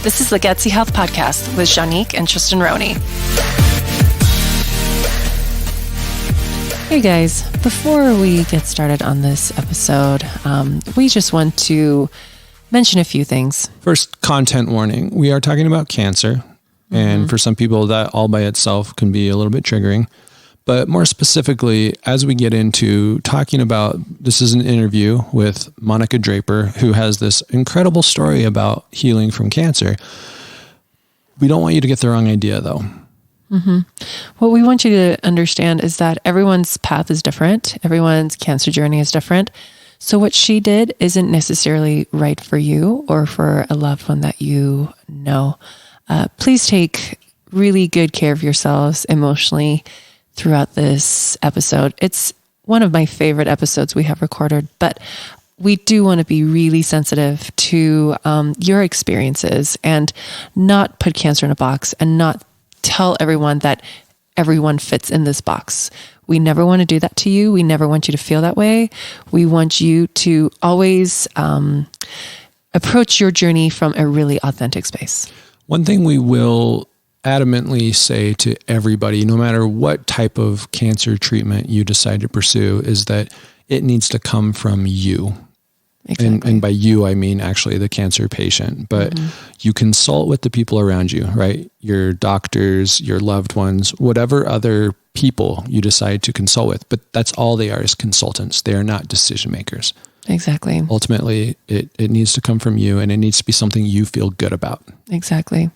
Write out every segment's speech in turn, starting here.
This is the Gutsy Health Podcast with Janique and Tristan Roney. Hey guys, before we get started on this episode, we just want to mention a few things. First, content warning. We are talking about cancer, and for some people that all by itself can be a little bit triggering. But more specifically, as we get into talking about, this is an interview with Monica Draper, who has this incredible story about healing from cancer. We don't want you to get the wrong idea though. What we want you to understand is that everyone's path is different. Everyone's cancer journey is different. So what she did isn't necessarily right for you or for a loved one that you know. Please take really good care of yourselves emotionally throughout this episode. It's one of my favorite episodes we have recorded, but we do want to be really sensitive to your experiences and not put cancer in a box and not tell everyone that everyone fits in this box. We never want to do that to you. We never want you to feel that way. We want you to always approach your journey from a really authentic space. One thing we will adamantly say to everybody, no matter what type of cancer treatment you decide to pursue, is that it needs to come from you. Exactly. And by you, I mean actually the cancer patient. But you consult with the people around you, right? Your doctors, your loved ones, whatever other people you decide to consult with. But that's all they are, is consultants. They are not decision makers. Exactly. Ultimately, it needs to come from you, and it needs to be something you feel good about. Exactly.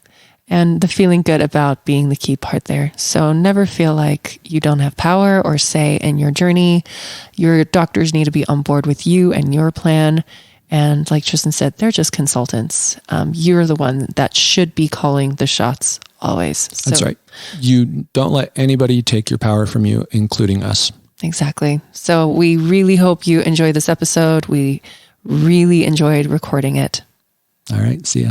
And the feeling good about being the key part there. So never feel like you don't have power or say in your journey. Your doctors need to be on board with you and your plan. And like Tristan said, they're just consultants. You're the one that should be calling the shots always. That's right. You don't let anybody take your power from you, including us. Exactly. So we really hope you enjoy this episode. We really enjoyed recording it. All right. See ya.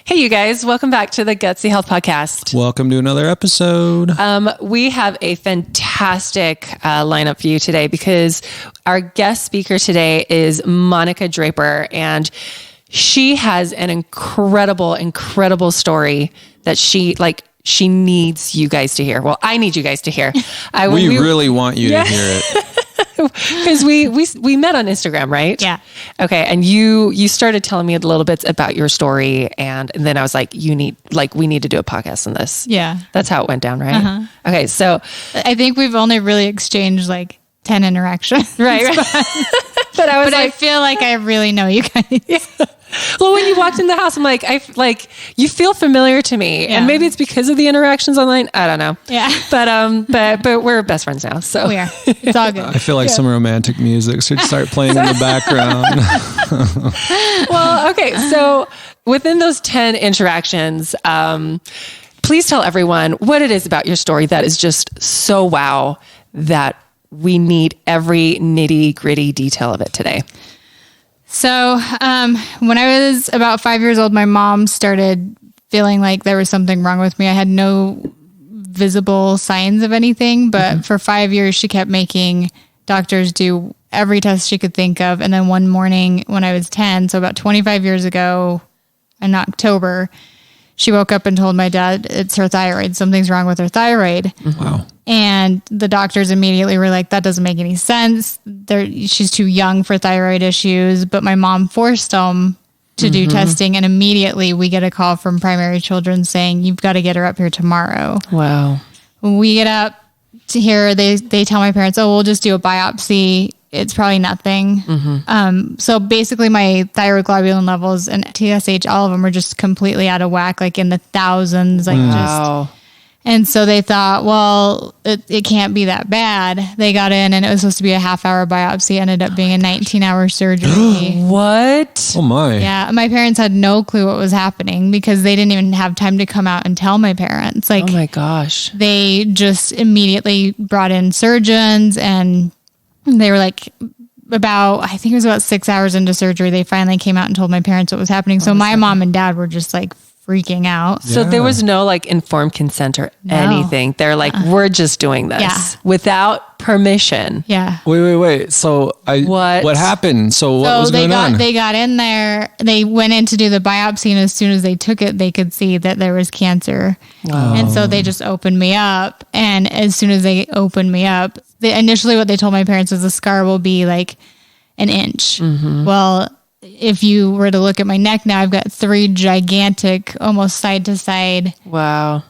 Hey, you guys, welcome back to the Gutsy Health Podcast. Welcome to another episode. We have a fantastic lineup for you today because our guest speaker today is Monica Draper, and she has an incredible story that she needs you guys to hear. Well, I need you guys to hear. We really want you to hear it. Because we met on Instagram, right? Yeah. Okay. And you started telling me a little bit about your story. And then I was like, we need to do a podcast on this. Yeah. That's how it went down, right? Okay. So I think we've only really exchanged like 10 interactions. Right. But I feel like I really know you guys. Yeah. Well, when you walked in the house, I'm like, you feel familiar to me, and maybe it's because of the interactions online. I don't know. Yeah. But we're best friends now, so we are. It's all good. I feel like some romantic music should start playing in the background. Well, okay. So within those 10 interactions, please tell everyone what it is about your story that is just so wow that we need every nitty gritty detail of it today. So when I was about 5 years old, my mom started feeling like there was something wrong with me. I had no visible signs of anything, but for 5 years, she kept making doctors do every test she could think of. And then one morning when I was 10, so about 25 years ago in October, she woke up and told my dad it's her thyroid. Something's wrong with her thyroid. Wow. And the doctors immediately were like, that doesn't make any sense. She's too young for thyroid issues. But my mom forced them to do testing. And immediately we get a call from Primary Children saying, you've got to get her up here tomorrow. Wow. When we get up to here, they tell my parents, oh, we'll just do a biopsy. It's probably nothing. So basically my thyroid globulin levels and TSH, all of them are just completely out of whack, like in the thousands. Wow. And so they thought, well, it can't be that bad. They got in and it was supposed to be a half-hour biopsy. It ended up being a 19-hour surgery. What? Oh my. Yeah. My parents had no clue what was happening because they didn't even have time to come out and tell my parents. Oh my gosh. They just immediately brought in surgeons, and they were like, I think it was about 6 hours into surgery, they finally came out and told my parents what was happening. So my mom and dad were just like freaking out. So there was no like informed consent or anything. They're like, we're just doing this without permission. Yeah. Wait. So what happened? So what was going on? They got in there. They went in to do the biopsy, and as soon as they took it, they could see that there was cancer. Wow. And so they just opened me up. And as soon as they opened me up, initially what they told my parents was the scar will be like an inch. Mm-hmm. Well, if you were to look at my neck now, I've got 3 gigantic, almost side to side. Wow.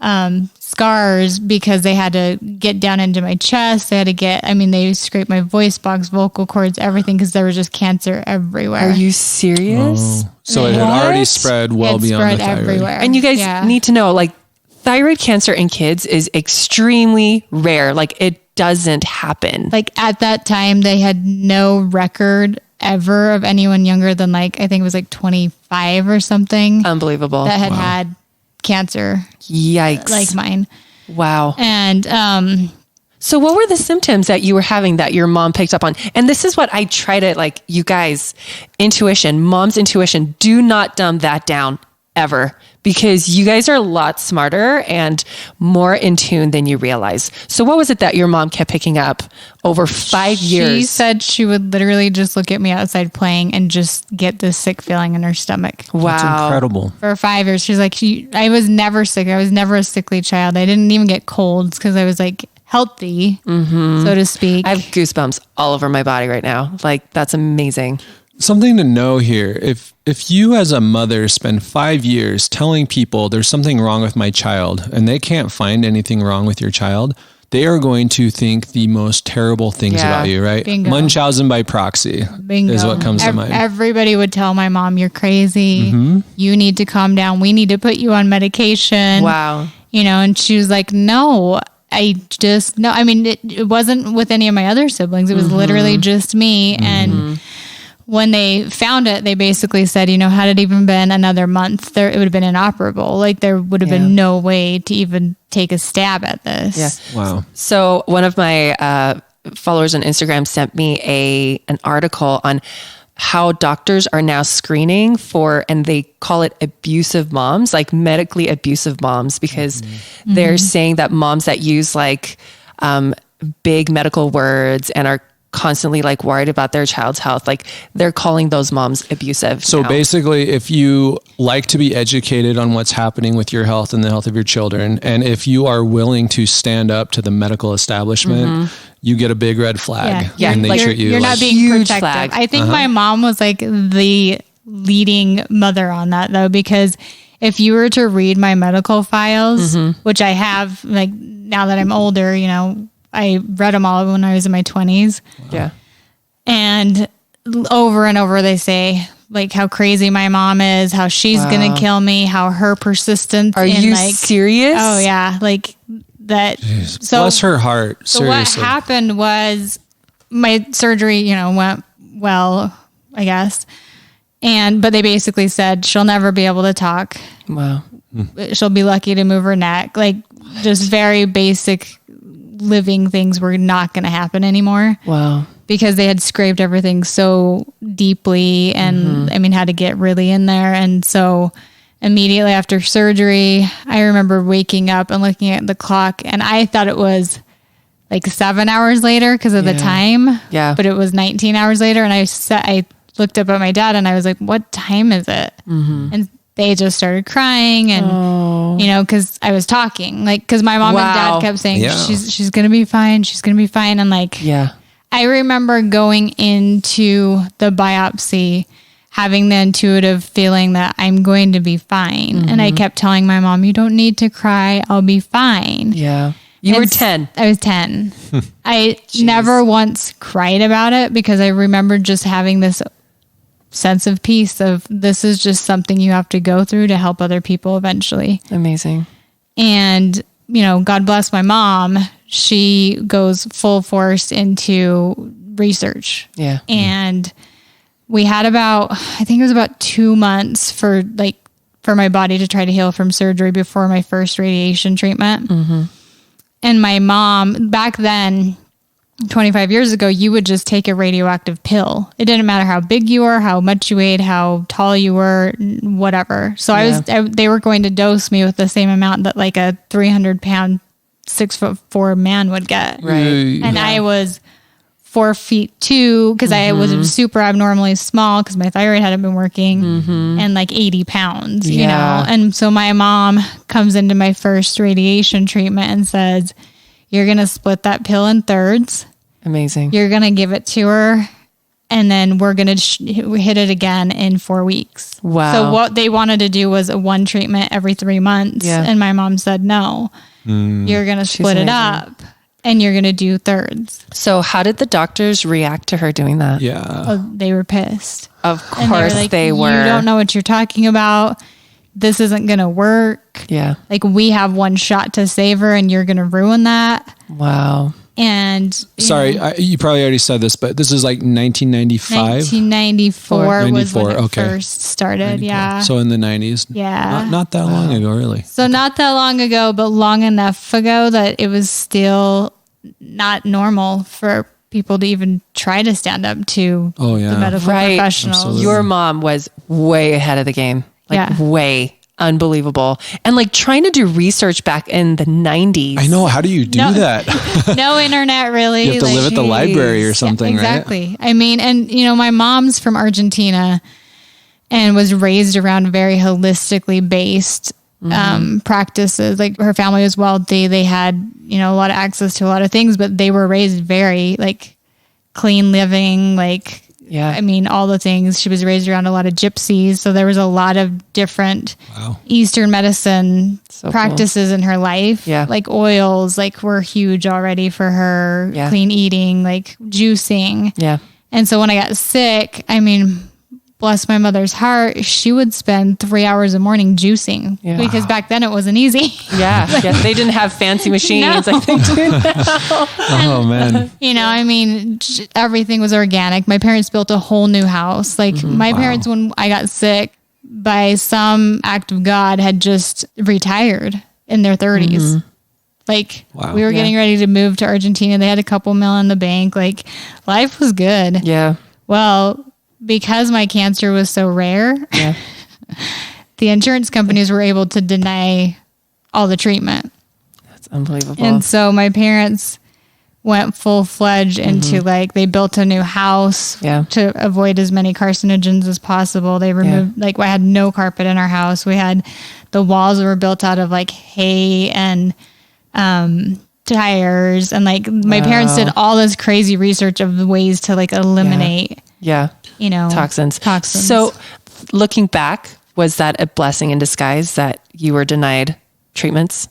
Scars because they had to get down into my chest. They scraped my voice box, vocal cords, everything because there was just cancer everywhere. Are you serious? Oh. So it had already spread beyond the thyroid. Everywhere. And you guys need to know, like, thyroid cancer in kids is extremely rare. Like, it doesn't happen. Like, at that time, they had no record ever of anyone younger than, like, I think it was like 25 or something. Unbelievable. That had cancer. Yikes. Like mine. Wow. And so what were the symptoms that you were having that your mom picked up on? And this is what I try to, like, you guys, intuition, mom's intuition, do not dumb that down ever, because you guys are a lot smarter and more in tune than you realize. So what was it that your mom kept picking up over 5 years? She said she would literally just look at me outside playing and just get this sick feeling in her stomach. Wow. That's incredible. For 5 years. She's like, I was never sick. I was never a sickly child. I didn't even get colds because I was like healthy, so to speak. I have goosebumps all over my body right now. Like, that's amazing. Something to know here. If you as a mother spend 5 years telling people there's something wrong with my child and they can't find anything wrong with your child, they are going to think the most terrible things about you, right? Bingo. Munchausen by proxy is what comes to mind. Everybody would tell my mom, you're crazy. Mm-hmm. You need to calm down. We need to put you on medication. Wow. And she was like, no, I mean, it wasn't with any of my other siblings. It was literally just me. And when they found it, they basically said, had it even been another month, it would have been inoperable. Like, there would have been no way to even take a stab at this. Yeah. Wow. So one of my followers on Instagram sent me an article on how doctors are now screening for, and they call it abusive moms, like medically abusive moms, because they're saying that moms that use like big medical words and are constantly like worried about their child's health, like they're calling those moms abusive. So now. Basically, if you like to be educated on what's happening with your health and the health of your children, and if you are willing to stand up to the medical establishment, you get a big red flag. Yeah. And they Like, treat you You're like not being huge protective. flag. I think my mom was like the leading mother on that, though, because if you were to read my medical files, which I have, like, now that I'm older, I read them all when I was in my 20s. Yeah. And over and over they say, like, how crazy my mom is, how she's going to kill me, how her persistence. Are you serious? Oh, yeah. Like that. Jeez, So bless her heart. So Seriously. what happened was my surgery, went well, I guess. But they basically said she'll never be able to talk. Wow. She'll be lucky to move her neck. Like, just very basic living things were not going to happen anymore. Wow. Because they had scraped everything so deeply and had to get really in there. And so immediately after surgery, I remember waking up and looking at the clock, and I thought it was like 7 hours later because of the time. Yeah. But it was 19 hours later. And I looked up at my dad and I was like, what time is it? And they just started crying and, cause I was talking, like, cause my mom and dad kept saying, she's going to be fine. She's going to be fine. And like, I remember going into the biopsy, having the intuitive feeling that I'm going to be fine. And I kept telling my mom, you don't need to cry. I'll be fine. Yeah. You were 10. I was 10. I never once cried about it because I remember just having this sense of peace of this is just something you have to go through to help other people eventually. Amazing. And, God bless my mom. She goes full force into research. Yeah. And we had I think it was about 2 months for my body to try to heal from surgery before my first radiation treatment. And my mom, back then, 25 years ago, you would just take a radioactive pill. It didn't matter how big you were, how much you weighed, how tall you were, whatever. So they were going to dose me with the same amount that like a 300-pound 6'4" man would get. Right. And I was 4'2" because I was super abnormally small because my thyroid hadn't been working, and like 80 pounds, you know? And so my mom comes into my first radiation treatment and says, "You're going to split that pill in thirds. Amazing. You're going to give it to her. And then we're going to hit it again in 4 weeks." Wow. So what they wanted to do was a one treatment every 3 months. Yeah. And my mom said, "No, you're going to split it up and you're going to do thirds." So how did the doctors react to her doing that? Yeah. Oh, they were pissed. Of And course they were. "You don't know what you're talking about. This isn't going to work. Yeah. Like, we have one shot to save her and you're going to ruin that." Wow. And Sorry, you probably already said this, but this is like 1995? 1994 was when it okay. first started. 94. Yeah. So in the 90s? Yeah. Not that long ago, really. So not that long ago, but long enough ago that it was still not normal for people to even try to stand up to Oh, yeah. the medical Right. professionals. Absolutely. Your mom was way ahead of the game. Like Yeah. way. Unbelievable. And like trying to do research back in the 90s. I know. How do you do No. that? No internet, really. You have to live at the library or something, right? Exactly. I mean, and you know, my mom's from Argentina and was raised around very holistically based practices. Like, her family was wealthy. They had, you know, a lot of access to a lot of things, but they were raised very like clean living, like, Yeah. I mean, all the things. She was raised around a lot of gypsies. So there was a lot of different Eastern medicine So practices in her life. Yeah. Like oils, like, were huge already for her. Yeah. Clean eating, like juicing. Yeah. And so when I got sick, I mean, bless my mother's heart, she would spend 3 hours a morning juicing because back then it wasn't easy. Yeah. Yeah. They didn't have fancy machines No. like they do now. Oh, man. You know, I mean, everything was organic. My parents built a whole new house. Like, my parents, when I got sick, by some act of God, had just retired in their 30s. Like, we were getting ready to move to Argentina. They had a couple mil in the bank. Like, life was good. Yeah. Well, because my cancer was so rare, the insurance companies were able to deny all the treatment. That's unbelievable. And so my parents went full-fledged into like, they built a new house to avoid as many carcinogens as possible. They removed, like, I had no carpet in our house. We had, the walls were built out of like hay and tires. And like, my parents did all this crazy research of the ways to like eliminate, you know, toxins. Toxins. So looking back, was that a blessing in disguise that you were denied treatments?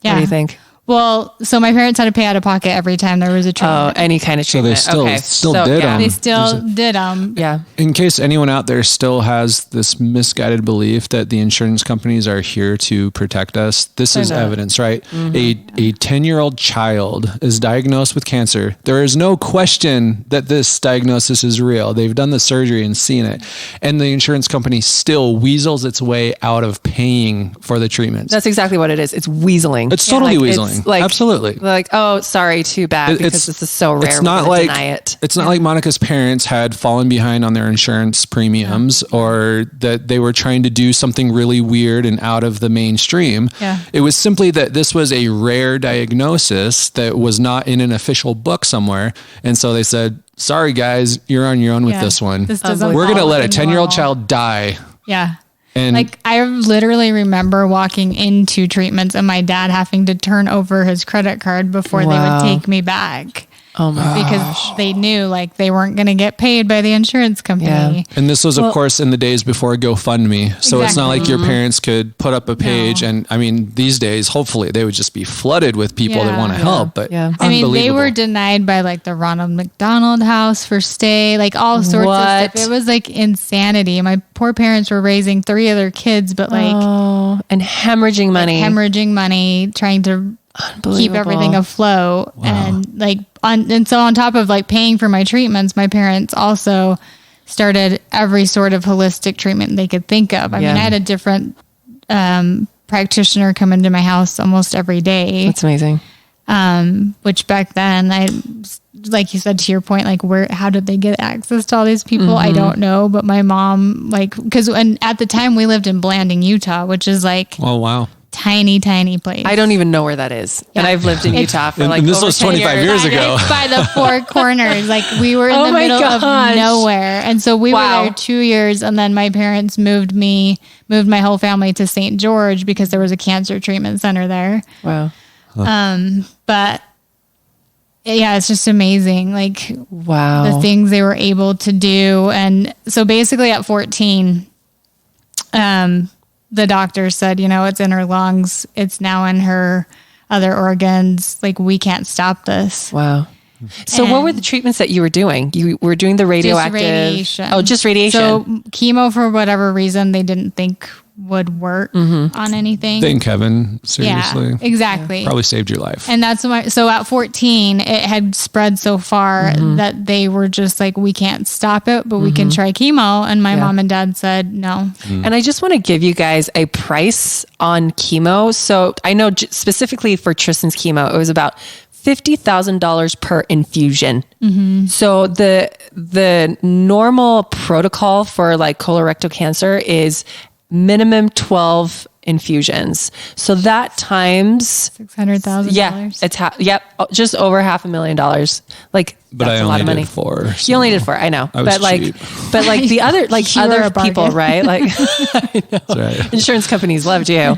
What do you think? Well, so my parents had to pay out of pocket every time there was a Oh, treatment. any kind of So they treatment. still did them. They still did them. Yeah. In case anyone out there still has this misguided belief that the insurance companies are here to protect us, this is evidence, right? A 10-year-old child is diagnosed with cancer. There is no question that this diagnosis is real. They've done the surgery and seen it. And the insurance company still weasels its way out of paying for the treatments. That's exactly what it is. It's weaseling. It's totally Like, weaseling. It's like, Absolutely. Like, oh, sorry, too bad, because this is so rare. It's not We're like gonna deny it. It's not like Monica's parents had fallen behind on their insurance premiums or that they were trying to do something really weird and out of the mainstream. Yeah. It was simply that this was a rare diagnosis that was not in an official book somewhere. And so they said, sorry guys, you're on your own with this one. This doesn't We're going to fall let a within 10-year-old normal. child die. Yeah. And Like, I literally remember walking into treatments and my dad having to turn over his credit card before they would take me back. Oh my Because they knew like they weren't going to get paid by the insurance company. Yeah. And this was, of course, in the days before GoFundMe. So it's not like your parents could put up a page. No. And I mean, these days, hopefully they would just be flooded with people that want to help. But Yeah. I mean, they unbelievable. were denied by like the Ronald McDonald House for stay, like all sorts What? of stuff. It was like insanity. My poor parents were raising 3 other kids, but like and hemorrhaging money. hemorrhaging money, trying to keep everything afloat. And like, and so on top of like paying for my treatments, my parents also started every sort of holistic treatment they could think of. I mean, I had a different practitioner come into my house almost every day. That's amazing. Which back then, I, like you said, to your point, like how did they get access to all these people? I don't know. But my mom, like, and at the time we lived in Blanding, Utah, which is like Oh, wow. tiny, tiny place. I don't even know where that is. Yeah. And I've lived in Utah for like and this over was 10 25 years ago. It's by the four corners. Like we were in the middle of nowhere. And so we were there 2 years, and then my parents moved my whole family to St. George because there was a cancer treatment center there. Wow. But yeah, it's just amazing. Like, wow, the things they were able to do. And so basically at 14, the doctor said, it's in her lungs. It's now in her other organs. Like, we can't stop this. Wow. So what were the treatments that you were doing? You were doing the radioactive. Just radiation. Oh, just radiation. So chemo, for whatever reason, they didn't think would work on anything. Thank Kevin. Seriously. Yeah, exactly. Probably saved your life. And that's why, so at 14, it had spread so far that they were just like, we can't stop it, but we can try chemo. And my mom and dad said no. And I just want to give you guys a price on chemo. So I know specifically for Tristan's chemo, it was about $50,000 per infusion. So the normal protocol for like colorectal cancer is minimum 12 infusions. So that times $600,000. Yeah, it's just over $500,000. Like, but that's I a lot of only money. did 4. So you only did 4. I know, I was but like, cheap. but like the other, like other people, right? Like, I know. That's right. Insurance companies loved you.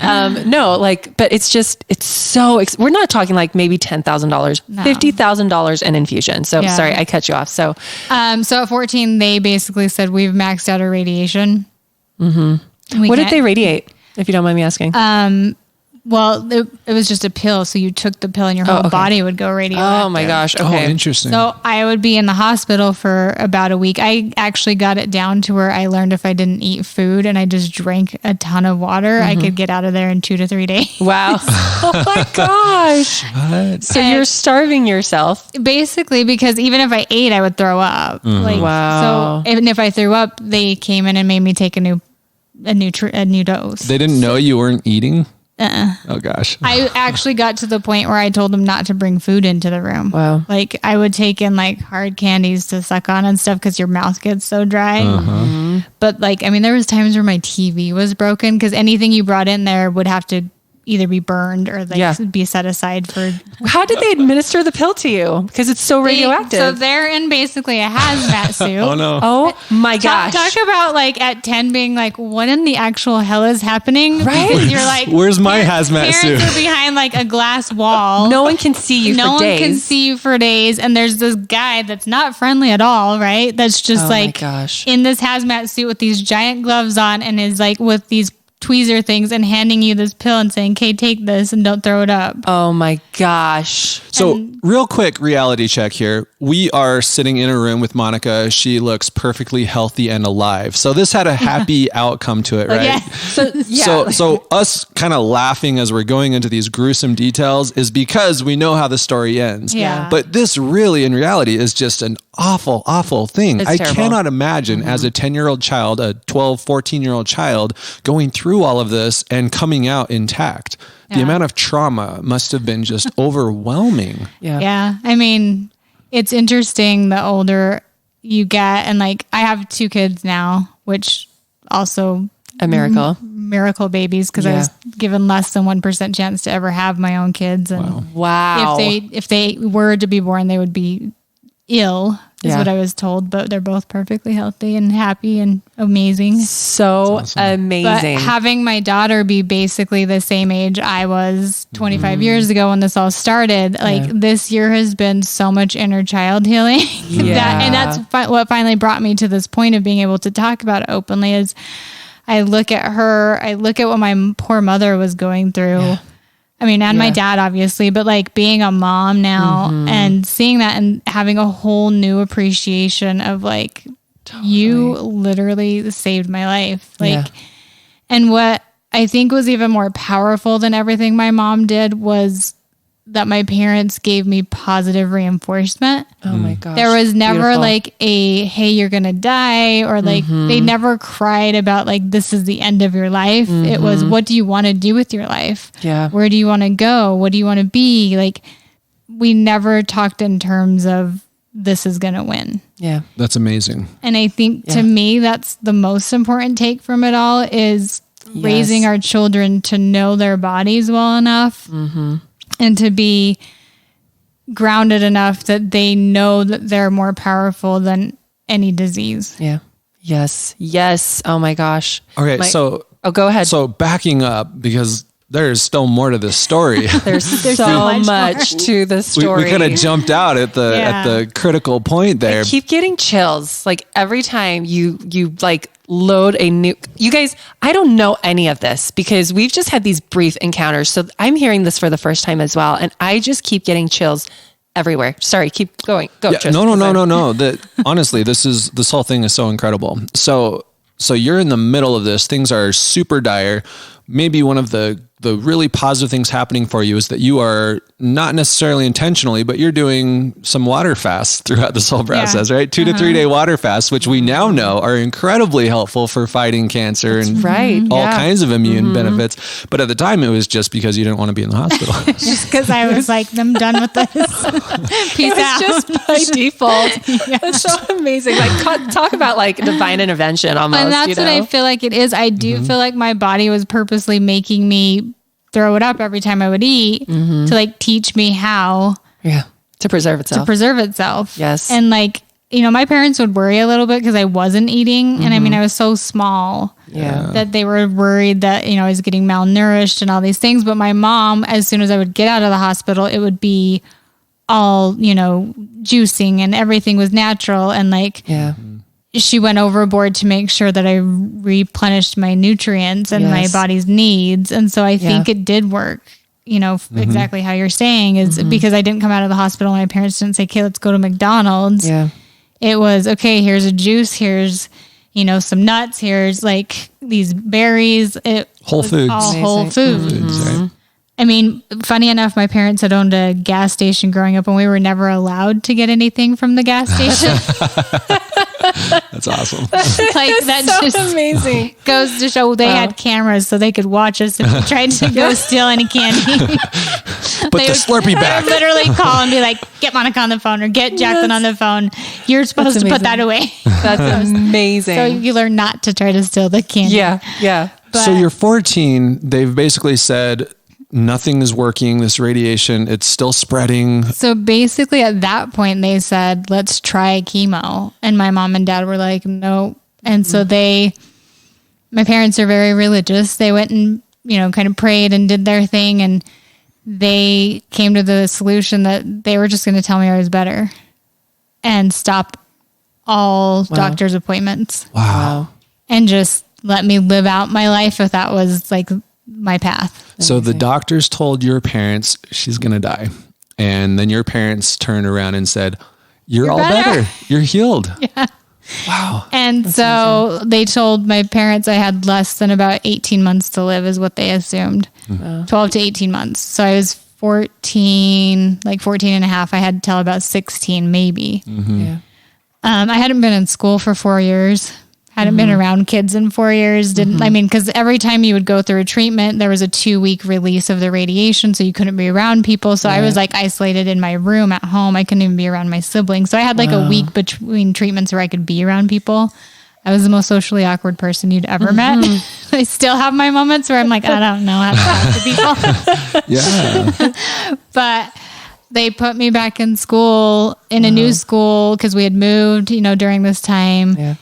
No, like, but it's just, it's so. We're not talking like maybe $10,000, $50,000 an infusion. So sorry, I cut you off. So, so at 14, they basically said we've maxed out our radiation. What did they radiate, if you don't mind me asking? Well, it was just a pill. So you took the pill and your whole body would go radioactive. Oh my gosh. Okay. Oh, interesting. So I would be in the hospital for about a week. I actually got it down to where I learned if I didn't eat food and I just drank a ton of water, I could get out of there in 2 to 3 days. Wow. Oh my gosh. What? So you're starving yourself. Basically, because even if I ate, I would throw up. Like, wow. So even if I threw up, they came in and made me take a new dose. They didn't know you weren't eating? Oh gosh. I actually got to the point where I told them not to bring food into the room. Wow. Like I would take in like hard candies to suck on and stuff because your mouth gets so dry. But like, I mean, there was times where my TV was broken because anything you brought in there would have to either be burned or like be set aside for. How did they administer the pill to you? Because it's so radioactive. So they're in basically a hazmat suit. Oh no. Oh my gosh. Talk about like at 10 being like, what in the actual hell is happening? Right. Because you're like, where's my hazmat suit? Parents are behind like a glass wall. No one can see you for days. No one can see you for days. And there's this guy that's not friendly at all, right? That's just like in this hazmat suit with these giant gloves on and is like with these tweezer things and handing you this pill and saying, "Okay, take this and don't throw it up." Oh my gosh. So real quick reality check here. We are sitting in a room with Monica. She looks perfectly healthy and alive. So this had a happy outcome to it, right? So us kind of laughing as we're going into these gruesome details is because we know how the story ends. Yeah. But this really in reality is just an awful, awful thing. It's I terrible. cannot imagine as a 10-year-old child, a 12, 14-year-old child going through all of this and coming out intact. The amount of trauma must have been just overwhelming. Yeah. I mean, it's interesting the older you get. And like, I have 2 kids now, which also A miracle. Miracle babies because I was given less than 1% chance to ever have my own kids. And Wow. if they were to be born, they would be ill is what I was told, but they're both perfectly healthy and happy and amazing. So amazing. But having my daughter be basically the same age I was 25 years ago when this all started, like this year has been so much inner child healing. And that's what finally brought me to this point of being able to talk about it openly is I look at her, I look at what my poor mother was going through. I mean, and my dad, obviously, but like being a mom now and seeing that and having a whole new appreciation of like, you literally saved my life. Like, and what I think was even more powerful than everything my mom did was that my parents gave me positive reinforcement. Oh my gosh. There was never like a, hey, you're going to die, or like they never cried about like, this is the end of your life. It was, what do you want to do with your life? Yeah. Where do you want to go? What do you want to be? Like, we never talked in terms of this is going to win. Yeah. That's amazing. And I think to me, that's the most important take from it all is raising our children to know their bodies well enough and to be grounded enough that they know that they're more powerful than any disease. Yeah. Yes. Yes. Oh my gosh. Okay. Go ahead. So backing up, because there's still more to this story. There's so much to the story. We kind of jumped out at the critical point there. I keep getting chills. Like every time you like load a new, you guys, I don't know any of this because we've just had these brief encounters. So I'm hearing this for the first time as well. And I just keep getting chills everywhere. Sorry, keep going. Go. Yeah, no. Honestly, this whole thing is so incredible. So you're in the middle of this. Things are super dire. Maybe one of the really positive things happening for you is that you are not necessarily intentionally, but you're doing some water fasts throughout this whole process, right? 2 to 3 day water fasts, which we now know are incredibly helpful for fighting cancer and all kinds of immune benefits. But at the time it was just because you didn't want to be in the hospital. Just because I was like, I'm done with this. Peace out. Just by default. That's so amazing. Like talk about like divine intervention almost. And that's what I feel like it is. I do feel like my body was purposely making me throw it up every time I would eat to like teach me how to preserve itself. Yes. And like, you know, my parents would worry a little bit because I wasn't eating. And I mean, I was so small that they were worried that, you know, I was getting malnourished and all these things. But my mom, as soon as I would get out of the hospital, it would be all, you know, juicing and everything was natural. And like, she went overboard to make sure that I replenished my nutrients and my body's needs. And so I think it did work, you know, exactly how you're saying is because I didn't come out of the hospital. My parents didn't say, okay, let's go to McDonald's. Yeah. It was, okay, here's a juice. Here's, you know, some nuts. Here's like these berries. Whole foods. All whole foods. Right? I mean, funny enough, my parents had owned a gas station growing up and we were never allowed to get anything from the gas station. That's awesome. Like that's so just amazing. Goes to show they had cameras so they could watch us if we tried to go steal any candy. Put the Slurpee back. They would literally call and be like, get Monica on the phone or get Jacqueline on the phone. You're supposed to put that away. That's amazing. So you learn not to try to steal the candy. Yeah. But, so you're 14. They've basically said, nothing is working. This radiation, it's still spreading. So basically at that point they said, let's try chemo. And my mom and dad were like, no. And so my parents are very religious. They went and, you know, kind of prayed and did their thing. And they came to the solution that they were just going to tell me I was better and stop all doctor's appointments. Wow. And just let me live out my life if that was like my path. So the doctors told your parents she's going to die. And then your parents turned around and said, you're all better. You're healed. Yeah. Wow. And That's so amazing. they told my parents I had less than about 18 months to live is what they assumed. 12 to 18 months. So I was 14, like 14 and a half. I had till about 16 maybe. Yeah. I hadn't been in school for 4 years. Hadn't been around kids in 4 years. I mean, because every time you would go through a treatment, there was a 2-week release of the radiation. So you couldn't be around people. So I was like isolated in my room at home. I couldn't even be around my siblings. So I had like a week between treatments where I could be around people. I was the most socially awkward person you'd ever met. I still have my moments where I'm like, I don't know how to talk to people. Yeah. But they put me back in school, in a new school, because we had moved, you know, during this time. Yeah.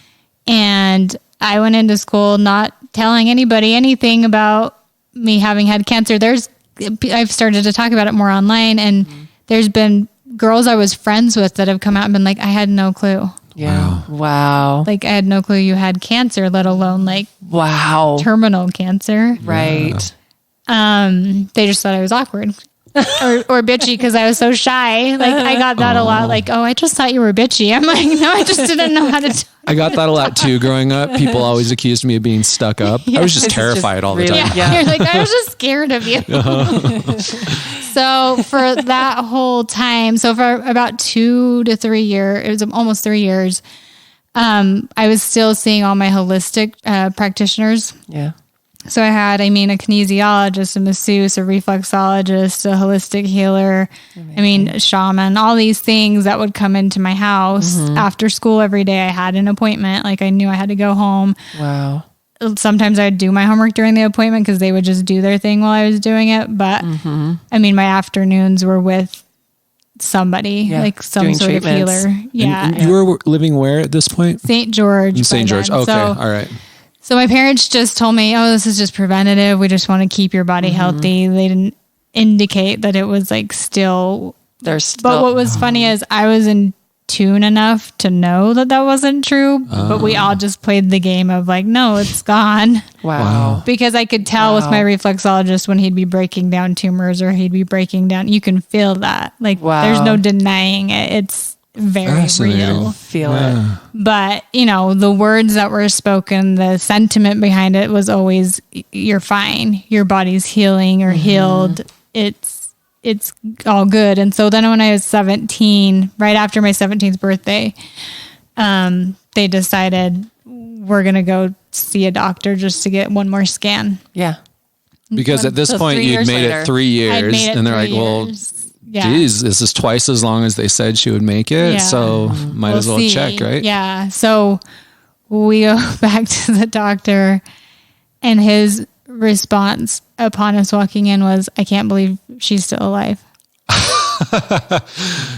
And I went into school not telling anybody anything about me having had cancer. I've started to talk about it more online, and there's been girls I was friends with that have come out and been like, I had no clue. Yeah. Wow. Like I had no clue you had cancer, let alone like terminal cancer. Right. They just thought I was awkward. or bitchy because I was so shy. Like I got that a lot. Like, oh, I just thought you were bitchy. I'm like, no, I just didn't know how to talk. I got that a lot too growing up. People always accused me of being stuck up. I was just terrified all the time. Yeah. You're like, I was just scared of you. So for that whole time, so for about 2 to 3 years, it was almost 3 years, I was still seeing all my holistic practitioners. Yeah. So I had, a kinesiologist, a masseuse, a reflexologist, a holistic healer, a shaman, all these things that would come into my house after school every day. I had an appointment. Like I knew I had to go home. Wow. sometimes I'd do my homework during the appointment because they would just do their thing while I was doing it. But I mean, my afternoons were with somebody, like some sort of healer. Yeah. And you were living where at this point? St. George. In St. George. Okay. All right. So my parents just told me, oh, this is just preventative. We just want to keep your body healthy. They didn't indicate that it was like still. But what was funny is I was in tune enough to know that wasn't true. But we all just played the game of like, no, it's gone. Wow. Because I could tell with my reflexologist when he'd be breaking down tumors or he'd be breaking down, you can feel that. Like there's no denying it. It's very real. Feel it. But, the words that were spoken, the sentiment behind it was always, you're fine. Your body's healing or healed. It's all good. And so then when I was 17, right after my 17th birthday, they decided we're going to go see a doctor just to get one more scan. Yeah. Because at this point you'd made it 3 years and they're like, well, geez, this is twice as long as they said she would make it. Yeah. So might as well check, right? Yeah. So we go back to the doctor and his response upon us walking in was, I can't believe she's still alive.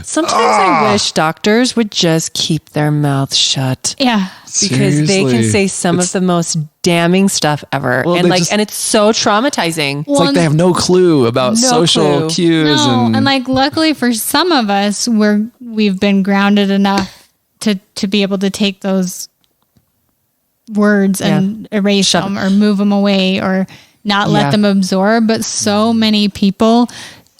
Sometimes I wish doctors would just keep their mouths shut. Yeah. Because they can say some of the most damning stuff ever. Well, and it's so traumatizing. It's like they have no clue about social cues. And like, luckily for some of us, we've been grounded enough to be able to take those words and erase them or move them away or not let them absorb. But so many people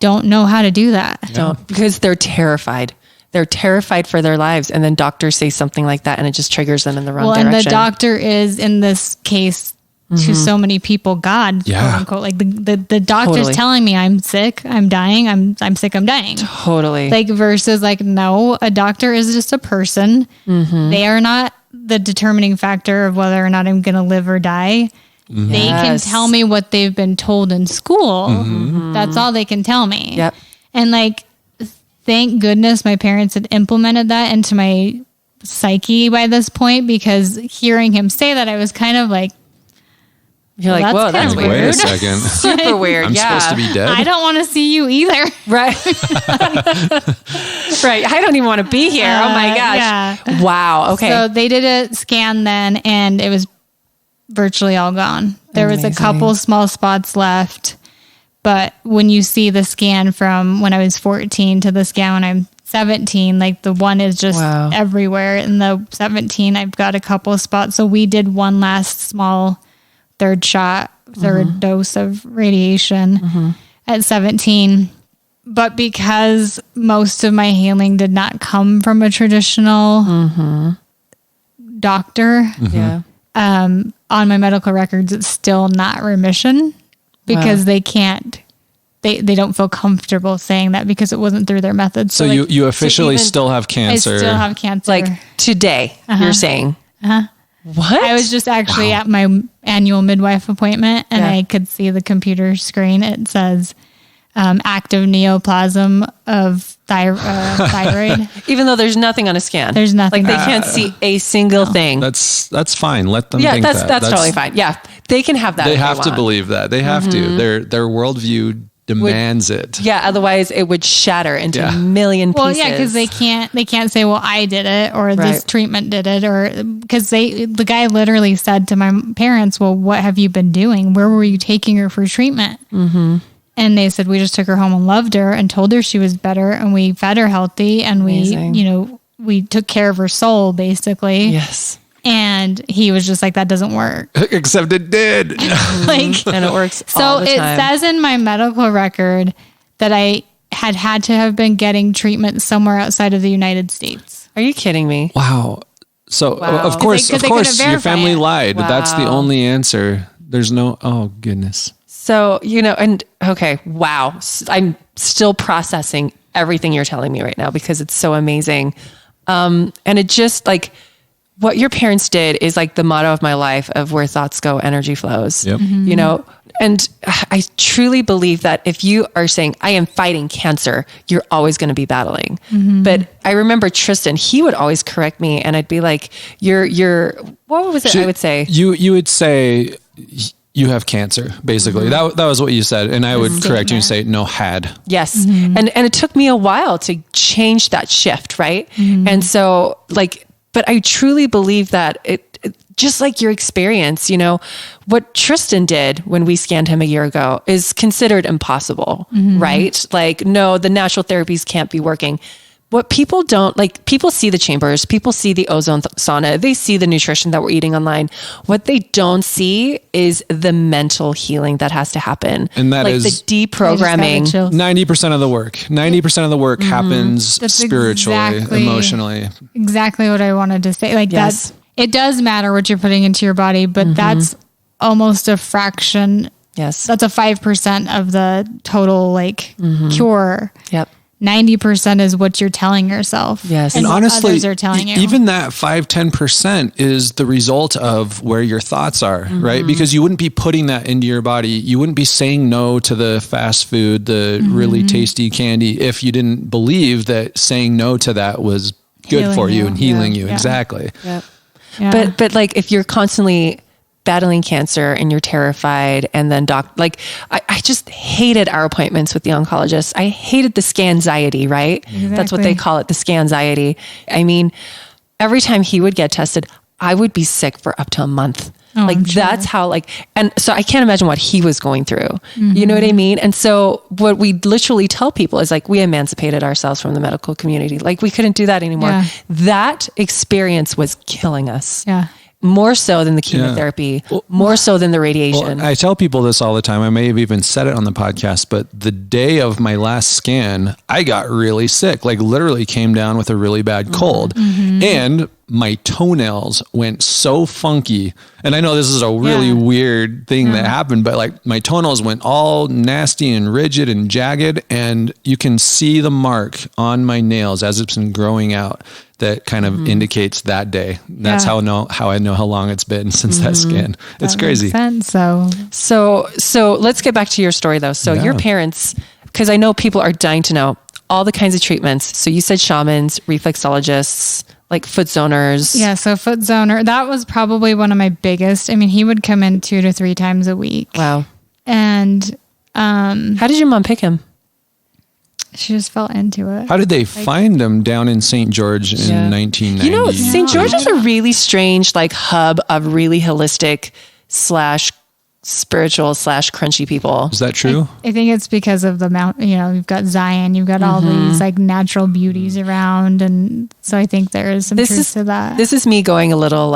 don't know how to do that. Because they're terrified. They're terrified for their lives. And then doctors say something like that and it just triggers them in the wrong direction. And the doctor is, in this case, to so many people, God, quote unquote. Like the doctor's telling me I'm sick, I'm dying, I'm sick, I'm dying. Totally. Like versus like, no, a doctor is just a person. They are not the determining factor of whether or not I'm going to live or die. They can tell me what they've been told in school. That's all they can tell me. Yep. And like, thank goodness my parents had implemented that into my psyche by this point, because hearing him say that, I was kind of like, you're like, whoa, that's weird. Wait a second. Super weird. I'm supposed to be dead. I don't want to see you either. Right. Right. I don't even want to be here. Oh my gosh. Yeah. Wow. Okay. So they did a scan then and it was virtually all gone. There was a couple small spots left, but when you see the scan from when I was 14 to the scan when I'm 17, like the one is just everywhere. In the 17, I've got a couple of spots. So we did one last small third dose of radiation at 17. But because most of my healing did not come from a traditional doctor, on my medical records, it's still not remission because they can't, they don't feel comfortable saying that because it wasn't through their methods. So like, you officially still have cancer. I still have cancer. Like today, you're saying. What? I was just actually at my annual midwife appointment and I could see the computer screen. It says active neoplasm of thyroid. Even though there's nothing on a scan. There's nothing. Like they can't see a single thing. That's fine. Let them think that. That's totally fine. Yeah. They can have that. They have to believe that. They have to. Their worldview demands it. Yeah, otherwise it would shatter into a million pieces. Well, yeah, because they can't say, well, I did it or this treatment did it, or because the guy literally said to my parents, well, what have you been doing? Where were you taking her for treatment? And they said, we just took her home and loved her and told her she was better and we fed her healthy and we took care of her soul basically. Yes. And he was just like, that doesn't work. Except it did. And it works all the time. So it says in my medical record that I had to have been getting treatment somewhere outside of the United States. Are you kidding me? Wow. So of course, your family lied. Wow. That's the only answer. There's no, oh goodness. So, wow. I'm still processing everything you're telling me right now because it's so amazing. And it just like, what your parents did is like the motto of my life of where thoughts go, energy flows. Yep. And I truly believe that if you are saying, I am fighting cancer, you're always going to be battling. But I remember Tristan, he would always correct me and I'd be like, you're, what was it I would say? You would say you have cancer, basically. That was what you said. And I would correct you and say, no, had. Yes. And it took me a while to change that shift. Right. And so but I truly believe that it just like your experience, what Tristan did when we scanned him a year ago is considered impossible, right? Like, no, the natural therapies can't be working. What people don't people see the chambers, people see the ozone sauna, they see the nutrition that we're eating online. What they don't see is the mental healing that has to happen. And that is the deprogramming. 90% of the work. 90% of the work happens spiritually, emotionally. Exactly what I wanted to say. That's, it does matter what you're putting into your body, but that's almost a fraction. Yes. That's a 5% of the total cure. Yep. 90% is what you're telling yourself. Yes. And honestly, others are telling you. Even that 5-10% is the result of where your thoughts are, right? Because you wouldn't be putting that into your body. You wouldn't be saying no to the fast food, the really tasty candy, if you didn't believe that saying no to that was good Healing for you and healing you. Yeah. Exactly. Yep. Yeah. But if you're constantly battling cancer and you're terrified and then I just hated our appointments with the oncologist. I hated the scanxiety, right? Exactly. That's what they call it, the scanxiety. I mean, every time he would get tested, I would be sick for up to a month. That's how and so I can't imagine what he was going through. You know what I mean? And so what we literally tell people is we emancipated ourselves from the medical community. We couldn't do that anymore. Yeah. That experience was killing us. Yeah. More so than the chemotherapy, more so than the radiation. Well, I tell people this all the time. I may have even said it on the podcast, but the day of my last scan, I got really sick, literally came down with a really bad cold. And my toenails went so funky. And I know this is a really weird thing that happened, but my toenails went all nasty and rigid and jagged. And you can see the mark on my nails as it's been growing out. That kind of indicates that day. That's how I know how long it's been since that scan. It's crazy. Makes sense, So let's get back to your story though. So your parents, because I know people are dying to know all the kinds of treatments. So you said shamans, reflexologists, foot zoners. Yeah. So foot zoner, that was probably one of my biggest. I mean, he would come in 2 to 3 times a week. Wow. And how did your mom pick him? She just fell into it. How did they find them down in St. George in 1990? St. George is a really strange hub of really holistic / spiritual / crunchy people. Is that true? I think it's because of the mount, you've got Zion, you've got all these natural beauties around. And so I think there is some truth to that. This is me going a little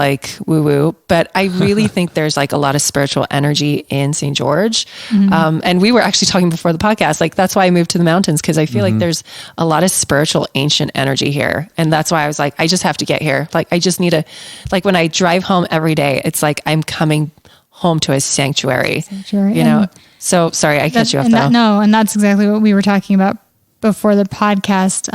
woo woo, but I really think there's a lot of spiritual energy in St. George. And we were actually talking before the podcast, that's why I moved to the mountains. Cause I feel like there's a lot of spiritual ancient energy here. And that's why I was I just have to get here. I just need to, when I drive home every day, it's I'm coming home to a sanctuary. So sorry, I cut you off though. No, and that's exactly what we were talking about before the podcast.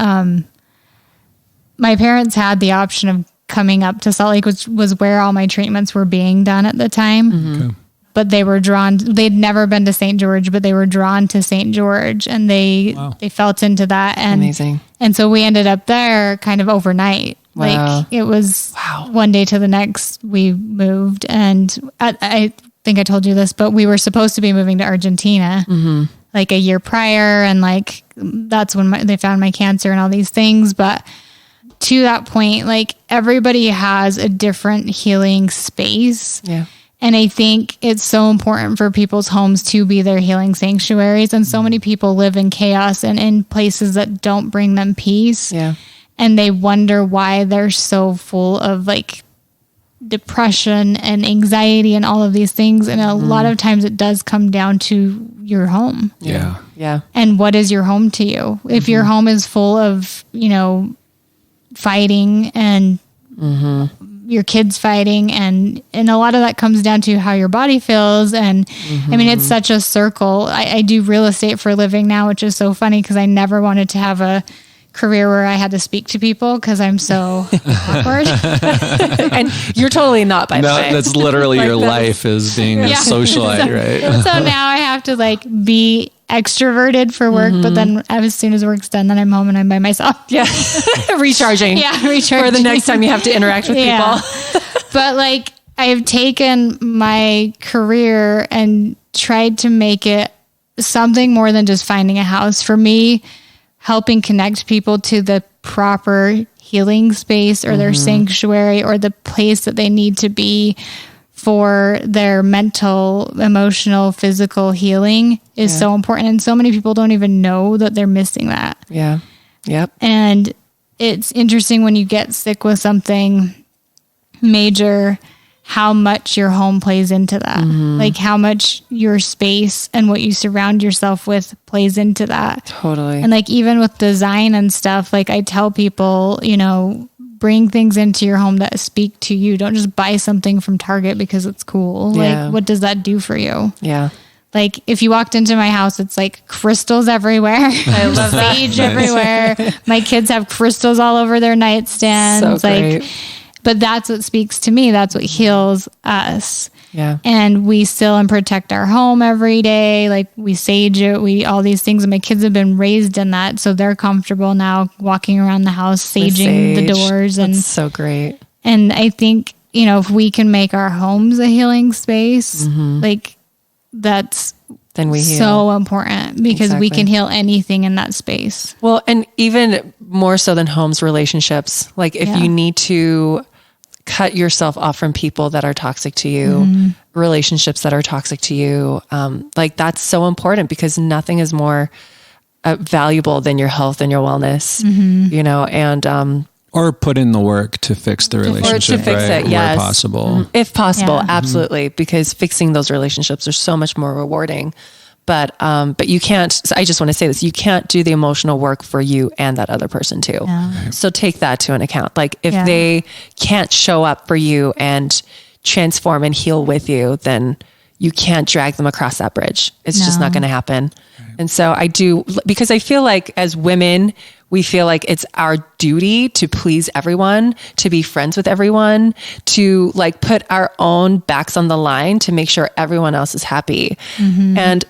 My parents had the option of coming up to Salt Lake, which was where all my treatments were being done at the time. Okay. But they were drawn, they'd never been to St. George, but they were drawn to St. George and they felt into that. And, amazing. And so we ended up there kind of overnight. Wow. It was one day to the next we moved. And I think I told you this, but we were supposed to be moving to Argentina a year prior. And that's when they found my cancer and all these things. But to that point, everybody has a different healing space. Yeah. And I think it's so important for people's homes to be their healing sanctuaries. And so many people live in chaos and in places that don't bring them peace. Yeah. And they wonder why they're so full of depression and anxiety and all of these things. And a lot of times it does come down to your home. Yeah. Yeah. And what is your home to you? If your home is full of, fighting and your kids fighting and a lot of that comes down to how your body feels. And I mean, it's such a circle. I do real estate for a living now, which is so funny because I never wanted to have a career where I had to speak to people because I'm so awkward. And you're totally not, by the way. That's literally your life is being a socialite, right? So now I have to like be extroverted for work, but then as soon as work's done, then I'm home and I'm by myself. Yeah. Recharging. Yeah, recharging. For the next time you have to interact with people. But like I've taken my career and tried to make it something more than just finding a house. For me, helping connect people to the proper healing space or their sanctuary or the place that they need to be for their mental, emotional, physical healing is so important. And so many people don't even know that they're missing that. Yeah. Yep. And it's interesting when you get sick with something major, how much your home plays into that. Like how much your space and what you surround yourself with plays into that. Totally. And like even with design and stuff, like I tell people, you know, bring things into your home that speak to you. Don't just buy something from Target because it's cool. Yeah. Like what does that do for you? Yeah. Like if you walked into my house, it's like crystals everywhere. I love sage everywhere. My kids have crystals all over their nightstands. So great. Like, but that's what speaks to me. That's what heals us. Yeah. And we still and protect our home every day. Like we sage it, all these things. And my kids have been raised in that. So they're comfortable now walking around the house, saging the doors. And that's so great. And I think, you know, if we can make our homes a healing space, like that's then we heal. So important because we can heal anything in that space. Well, and even more so than homes, relationships. Like if you need to cut yourself off from people that are toxic to you, relationships that are toxic to you, like that's so important because nothing is more valuable than your health and your wellness, you know, and, or put in the work to fix the relationship, to fix right? it, yes. Where possible. If possible, absolutely. Because fixing those relationships are so much more rewarding. But you can't, so I just want to say this, you can't do the emotional work for you and that other person too. Yeah. So take that to an account. Like if they can't show up for you and transform and heal with you, then you can't drag them across that bridge. It's just not going to happen. Right. And so I do, because I feel like as women, we feel like it's our duty to please everyone, to be friends with everyone, to like put our own backs on the line to make sure everyone else is happy. And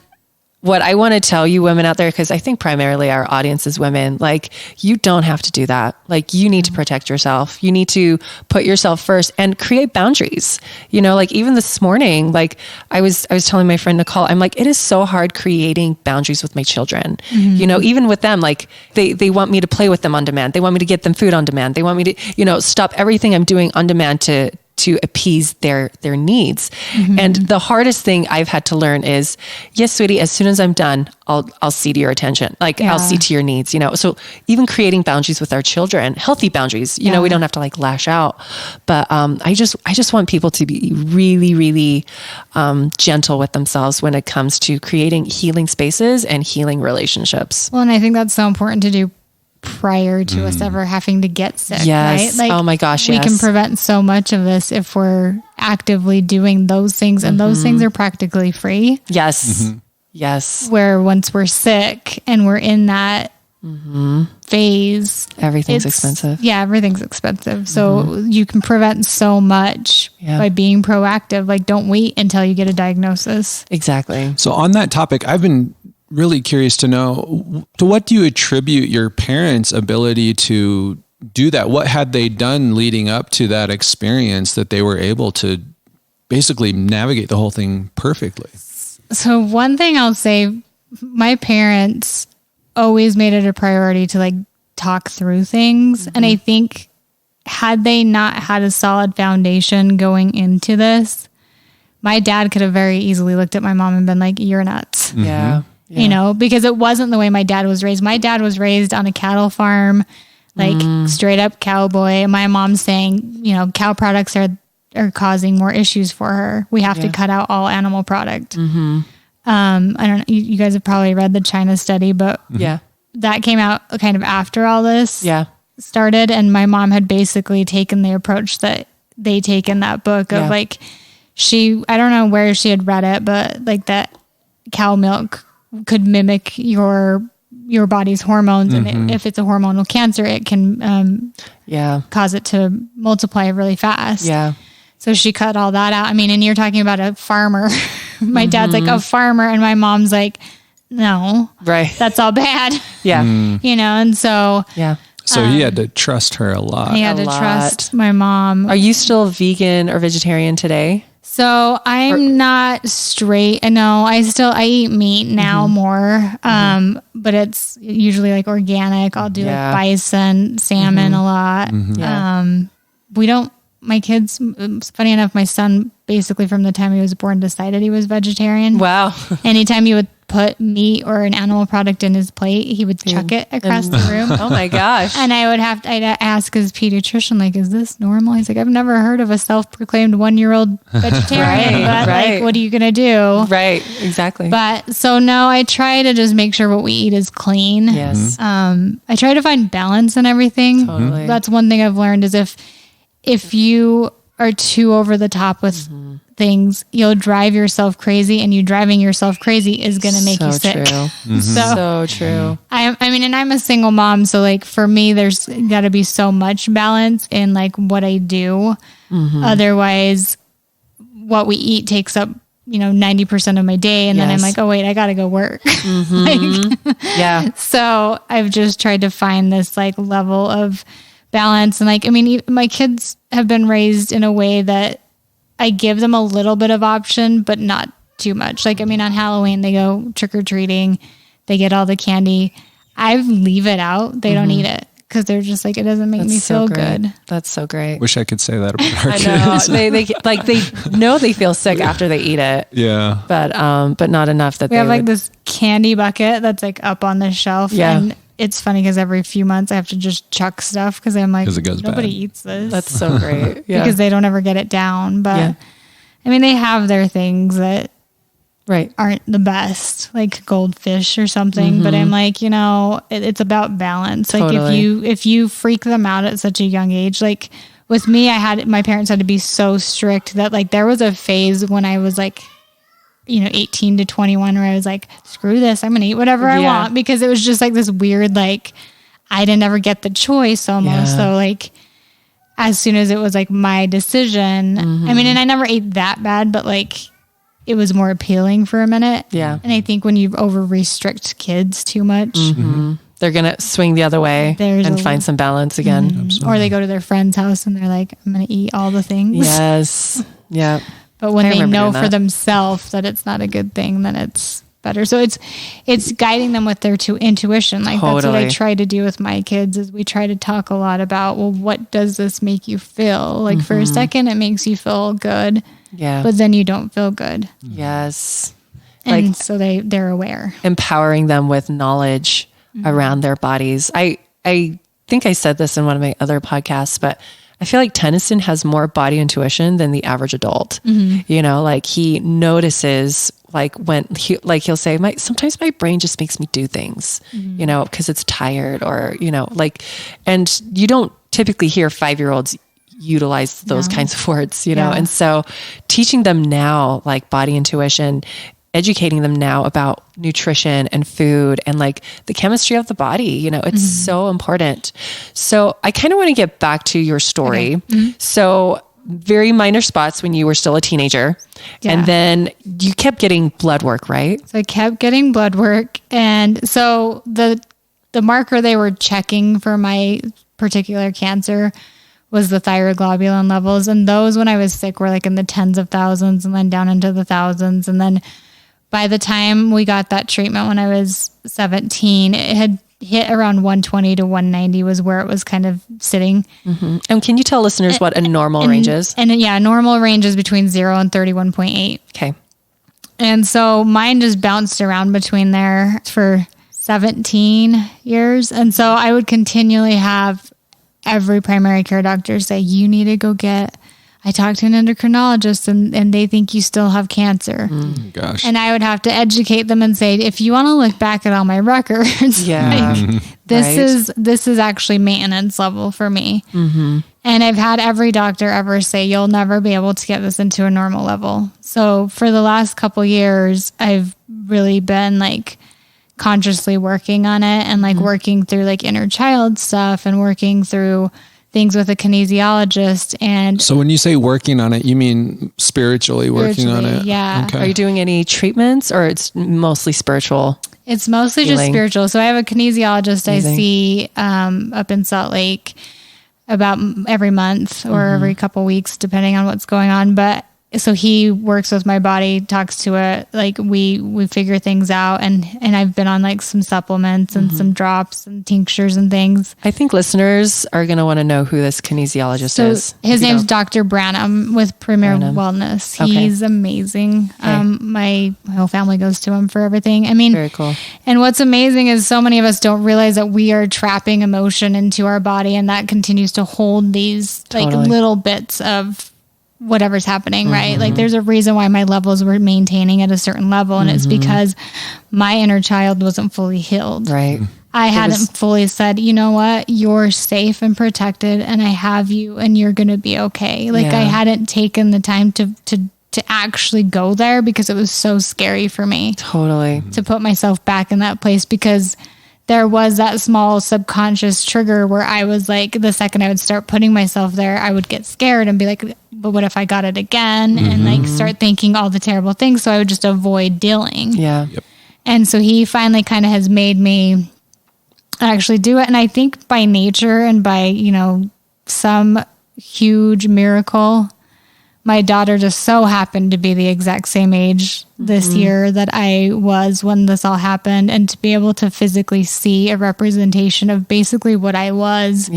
what I want to tell you women out there, because I think primarily our audience is women, like you don't have to do that. Like you need to protect yourself. You need to put yourself first and create boundaries. You know, like even this morning, like I was telling my friend Nicole, I'm like, it is so hard creating boundaries with my children. You know, even with them, like they want me to play with them on demand. They want me to get them food on demand. They want me to, you know, stop everything I'm doing on demand to appease their needs. And the hardest thing I've had to learn is, yes, sweetie, as soon as I'm done, I'll see to your attention. Like I'll see to your needs, you know? So even creating boundaries with our children, healthy boundaries, you know, we don't have to like lash out, but, I just want people to be really, really, gentle with themselves when it comes to creating healing spaces and healing relationships. Well, and I think that's so important to do prior to us ever having to get sick, right? Like, oh my gosh, we can prevent so much of this if we're actively doing those things, and those things are practically free. Yes. Yes. Where once we're sick and we're in that phase, everything's expensive. Yeah, everything's expensive. So you can prevent so much by being proactive. Like don't wait until you get a diagnosis. Exactly. So on that topic, I've been really curious to know, to what do you attribute your parents' ability to do that? What had they done leading up to that experience that they were able to basically navigate the whole thing perfectly? So one thing I'll say, my parents always made it a priority to like talk through things. And I think had they not had a solid foundation going into this, my dad could have very easily looked at my mom and been like, you're nuts. Yeah. You know, because it wasn't the way my dad was raised. My dad was raised on a cattle farm, like straight up cowboy. My mom's saying, you know, cow products are causing more issues for her. We have to cut out all animal product. I don't know. You guys have probably read the China study, but that came out kind of after all this started. And my mom had basically taken the approach that they take in that book of like, I don't know where she had read it, but like that cow milk could mimic your your body's hormones. And if it's a hormonal cancer, it can cause it to multiply really fast. Yeah. So she cut all that out. I mean, and you're talking about a farmer. My dad's like a farmer, and my mom's like, no, right, that's all bad. Yeah. You know, and so so he had to trust her a lot. He had to trust my mom. Are you still vegan or vegetarian today? So I'm not straight. I know I eat meat now more. But it's usually like organic. I'll do like bison, salmon a lot. We don't, my kids, funny enough, my son basically from the time he was born decided he was vegetarian. Wow. Anytime you would put meat or an animal product in his plate, he would chuck it across the room. Oh my gosh. And I'd ask his pediatrician, like, is this normal? He's like, I've never heard of a self-proclaimed 1-year-old vegetarian, but like, what are you going to do? Right. Exactly. But so no, I try to just make sure what we eat is clean. Yes. I try to find balance in everything. Totally. That's one thing I've learned is if you are too over the top with things, you'll drive yourself crazy, and you driving yourself crazy is going to make you sick. True. So true. I mean, and I'm a single mom. So like for me, there's got to be so much balance in like what I do. Otherwise what we eat takes up, 90% of my day. And then I'm like, oh wait, I got to go work. So I've just tried to find this like level of balance. And like, I mean, my kids have been raised in a way that I give them a little bit of option, but not too much. Like, I mean, on Halloween, they go trick-or-treating, they get all the candy. I leave it out. They don't eat it because they're just like, it doesn't make me feel good. That's so great. Wish I could say that about our I kids. know. They know they feel sick after they eat it. Yeah. But not enough that we have like this candy bucket that's like up on the shelf. Yeah. And it's funny because every few months I have to just chuck stuff because I'm like, it goes nobody bad. eats this. That's so great. Yeah. Because they don't ever get it down. But I mean, they have their things that aren't the best, like goldfish or something. But I'm like, it's about balance. Like if you freak them out at such a young age, like with me, my parents had to be so strict that like there was a phase when I was like, 18 to 21 where I was like, screw this, I'm going to eat whatever I want, because it was just like this weird, like I didn't ever get the choice almost. So like, as soon as it was like my decision, I mean, and I never ate that bad, but like it was more appealing for a minute. Yeah. And I think when you over restrict kids too much, they're going to swing the other way and find some balance again. Or they go to their friend's house and they're like, I'm going to eat all the things. Yes. Yeah. But when they know for themselves that it's not a good thing, then it's better. So it's guiding them with their intuition. Like that's what I try to do with my kids is we try to talk a lot about, well, what does this make you feel? Like for a second, it makes you feel good. Yeah. But then you don't feel good. Yes. And so they're aware. Empowering them with knowledge around their bodies. I think I said this in one of my other podcasts, but I feel like Tennyson has more body intuition than the average adult. Like he notices like when he'll say, sometimes my brain just makes me do things, because it's tired or, and you don't typically hear 5-year-olds utilize those kinds of words, and so teaching them now, like body intuition, educating them now about nutrition and food and like the chemistry of the body, it's so important. So I kind of want to get back to your story. Okay. So very minor spots when you were still a teenager. Yeah. And then you kept getting blood work, right? So I kept getting blood work. And so the marker they were checking for my particular cancer was the thyroid globulin levels. And those when I was sick were like in the tens of thousands and then down into the thousands. And then by the time we got that treatment when I was 17, it had hit around 120 to 190 was where it was kind of sitting. And can you tell listeners what a normal range is? And normal range is between 0 and 31.8. Okay. And so mine just bounced around between there for 17 years. And so I would continually have every primary care doctor say, you need to go I talked to an endocrinologist and they think you still have cancer. Gosh. And I would have to educate them and say, if you want to look back at all my records, this is actually maintenance level for me. And I've had every doctor ever say, you'll never be able to get this into a normal level. So for the last couple years, I've really been like consciously working on it and like working through like inner child stuff and working through things with a kinesiologist. And so when you say working on it, you mean spiritually working on it? Yeah. Okay. Are you doing any treatments, or it's mostly spiritual? It's mostly just spiritual. So I have a kinesiologist I see up in Salt Lake about every month or every couple weeks, depending on what's going on. But so he works with my body, talks to it. Like we figure things out. And I've been on like some supplements and some drops and tinctures and things. I think listeners are going to want to know who this kinesiologist is. His name's Dr. Branham with Premier Wellness. He's amazing. My whole family goes to him for everything. I mean, very cool. And what's amazing is so many of us don't realize that we are trapping emotion into our body, and that continues to hold these like little bits of whatever's happening, right? Like there's a reason why my levels were maintaining at a certain level, and it's because my inner child wasn't fully healed. Right. I hadn't fully said, you know what, you're safe and protected, and I have you, and you're going to be okay. Like I hadn't taken the time to actually go there because it was so scary for me. Totally. To put myself back in that place, because there was that small subconscious trigger where I was like, the second I would start putting myself there, I would get scared and be like, but what if I got it again? And like start thinking all the terrible things. So I would just avoid dealing. Yeah. Yep. And so he finally kind of has made me actually do it. And I think by nature and by, you know, some huge miracle, my daughter just so happened to be the exact same age this year that I was when this all happened. And to be able to physically see a representation of basically what I was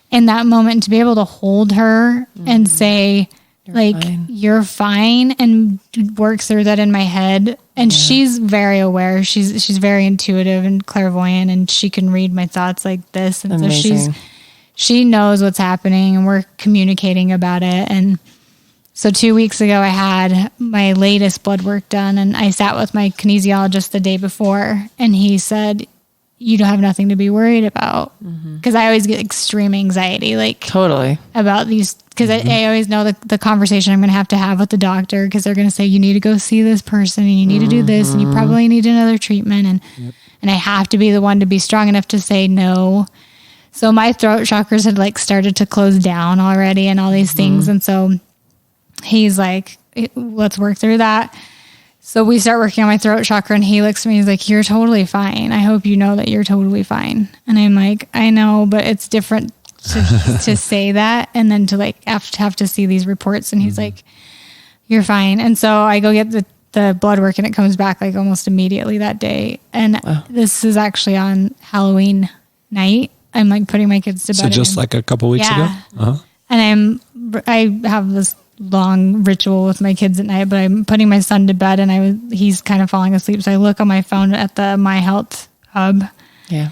in that moment, to be able to hold her and say, you're fine, and work through that in my head. And she's very aware. She's very intuitive and clairvoyant, and she can read my thoughts like this. And amazing. So she knows what's happening, and we're communicating about it. And so 2 weeks ago, I had my latest blood work done, and I sat with my kinesiologist the day before, and he said, you don't have nothing to be worried about. Because I always get extreme anxiety, like totally about these, because I always know the conversation I'm going to have with the doctor, because they're going to say, you need to go see this person, and you need to do this, and you probably need another treatment. And I have to be the one to be strong enough to say no. So my throat chakras had like started to close down already and all these things. And so he's like, let's work through that. So we start working on my throat chakra, and he looks at me, he's like, you're totally fine. I hope you know that you're totally fine. And I'm like, I know, but it's different to say that, and then to like have to see these reports. And he's like, you're fine. And so I go get the blood work, and it comes back like almost immediately that day. And this is actually on Halloween night. I'm like putting my kids to bed. So just like a couple weeks ago? And I have this long ritual with my kids at night, but I'm putting my son to bed, and he's kind of falling asleep. So I look on my phone at the My Health hub. Yeah.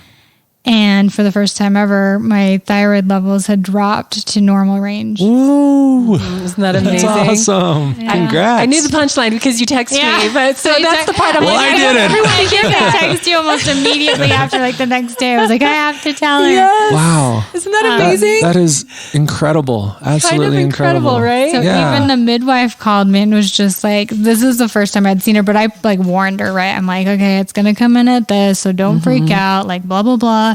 And for the first time ever, my thyroid levels had dropped to normal range. Ooh. Isn't that amazing? That's awesome. Yeah. Congrats. I knew the punchline because you texted me, but so that's the part I'm well, like, I did it. I text you almost immediately after, like the next day. I was like, I have to tell her. Yes. Wow. Isn't that amazing? That is incredible. Absolutely kind of incredible, right? So even the midwife called me and was just like, this is the first time I'd seen her, but I like warned her, right? I'm like, okay, it's going to come in at this, so don't freak out, like blah, blah, blah.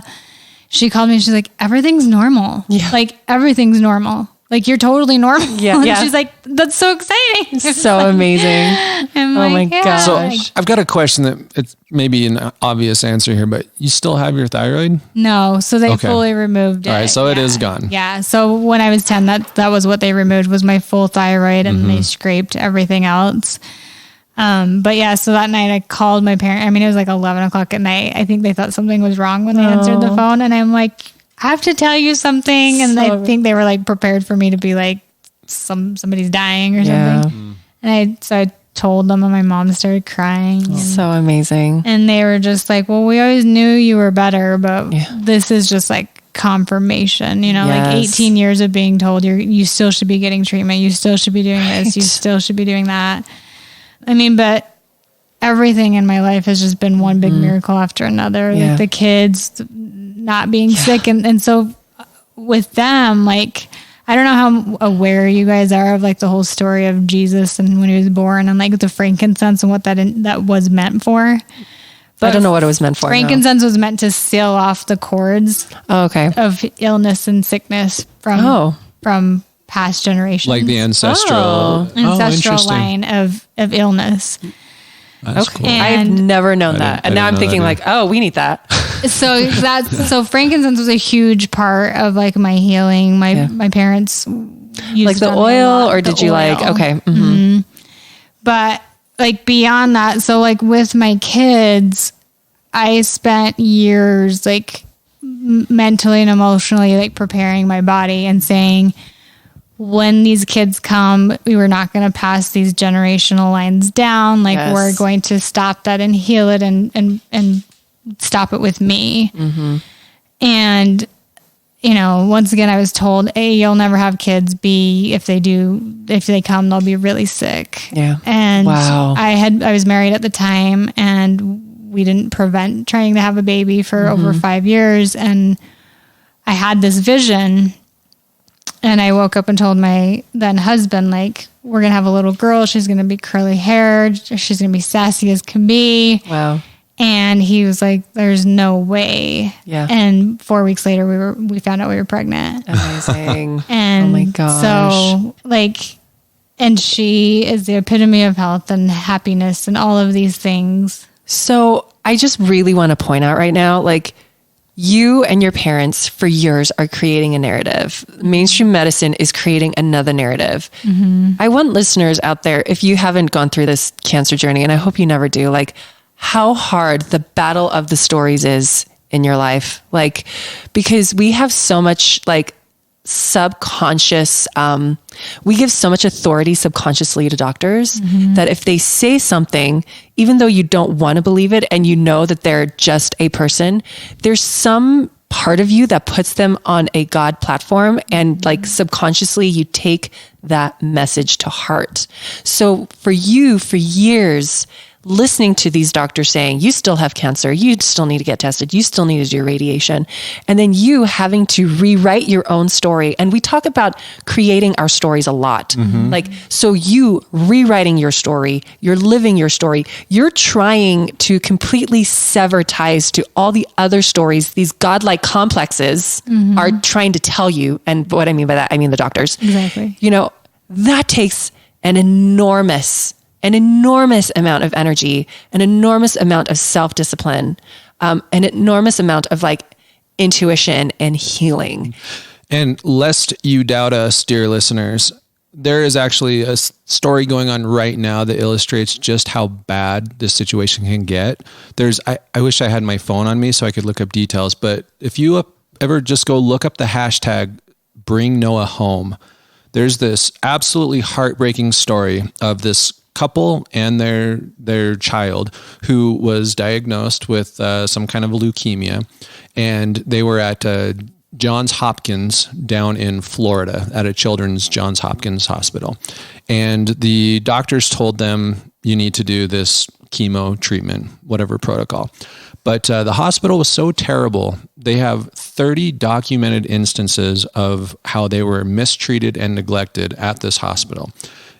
She called me and she's like, everything's normal. Yeah. Like everything's normal. Like you're totally normal. Yeah. And she's like, that's so exciting. So amazing. I'm oh my gosh. So I've got a question that it's maybe an obvious answer here, but you still have your thyroid? No. So they fully removed it. All right. So it is gone. Yeah. So when I was 10, that was what they removed, was my full thyroid, and they scraped everything else. But yeah, so that night I called my parent. I mean, it was like 11 o'clock at night. I think they thought something was wrong when they answered the phone. And I'm like, I have to tell you something. And I think they were like prepared for me to be like, somebody's dying or something. And I told them, and my mom started crying. So amazing. And they were just like, well, we always knew you were better, but this is just like confirmation, you know, like 18 years of being told you still should be getting treatment. You still should be doing this. You still should be doing that. I mean, but everything in my life has just been one big miracle after another. Like the kids not being sick. And so with them, like, I don't know how aware you guys are of like the whole story of Jesus and when he was born, and like the frankincense and what that was meant for I don't know what it was meant for. Frankincense was meant to seal off the cords of illness and sickness from past generations. Like the ancestral line of illness. That's cool. I've never known that. And now I'm thinking like, oh, we need that. So frankincense was a huge part of like my healing. My parents used like the oil, or did you like, okay. Mm-hmm. But like beyond that, so like with my kids, I spent years like mentally and emotionally like preparing my body and saying, when these kids come, we were not going to pass these generational lines down. Like we're going to stop that and heal it and stop it with me. Mm-hmm. And, you know, once again, I was told, A, you'll never have kids. B, if they come, they'll be really sick. Yeah. And I was married at the time, and we didn't prevent trying to have a baby for over 5 years. And I had this vision. And I woke up and told my then husband, like, we're going to have a little girl. She's going to be curly haired. She's going to be sassy as can be. Wow. And he was like, there's no way. Yeah. And 4 weeks later, we found out we were pregnant. Amazing. And oh my gosh. So like, and she is the epitome of health and happiness and all of these things. So I just really want to point out right now, like, you and your parents for years are creating a narrative. Mainstream medicine is creating another narrative. Mm-hmm. I want listeners out there, if you haven't gone through this cancer journey, and I hope you never do, like how hard the battle of the stories is in your life. Like, because we have so much like subconscious, we give so much authority subconsciously to doctors that if they say something, even though you don't want to believe it and you know that they're just a person, there's some part of you that puts them on a God platform, and like subconsciously you take that message to heart. So for you, for years, listening to these doctors saying, you still have cancer, you still need to get tested, you still need to do radiation. And then you having to rewrite your own story. And we talk about creating our stories a lot. Mm-hmm. Like, so you rewriting your story, you're living your story, you're trying to completely sever ties to all the other stories these godlike complexes are trying to tell you. And what I mean by that, I mean the doctors. Exactly. You know, that takes an enormous amount of energy, an enormous amount of self-discipline, an enormous amount of like intuition and healing. And lest you doubt us, dear listeners, there is actually a story going on right now that illustrates just how bad this situation can get. I wish I had my phone on me so I could look up details, but if you ever just go look up the hashtag Bring Noah Home, there's this absolutely heartbreaking story of this couple and their child who was diagnosed with some kind of leukemia, and they were at Johns Hopkins down in Florida at a children's Johns Hopkins hospital, and the doctors told them, you need to do this chemo treatment, whatever protocol. But the hospital was so terrible, they have 30 documented instances of how they were mistreated and neglected at this hospital.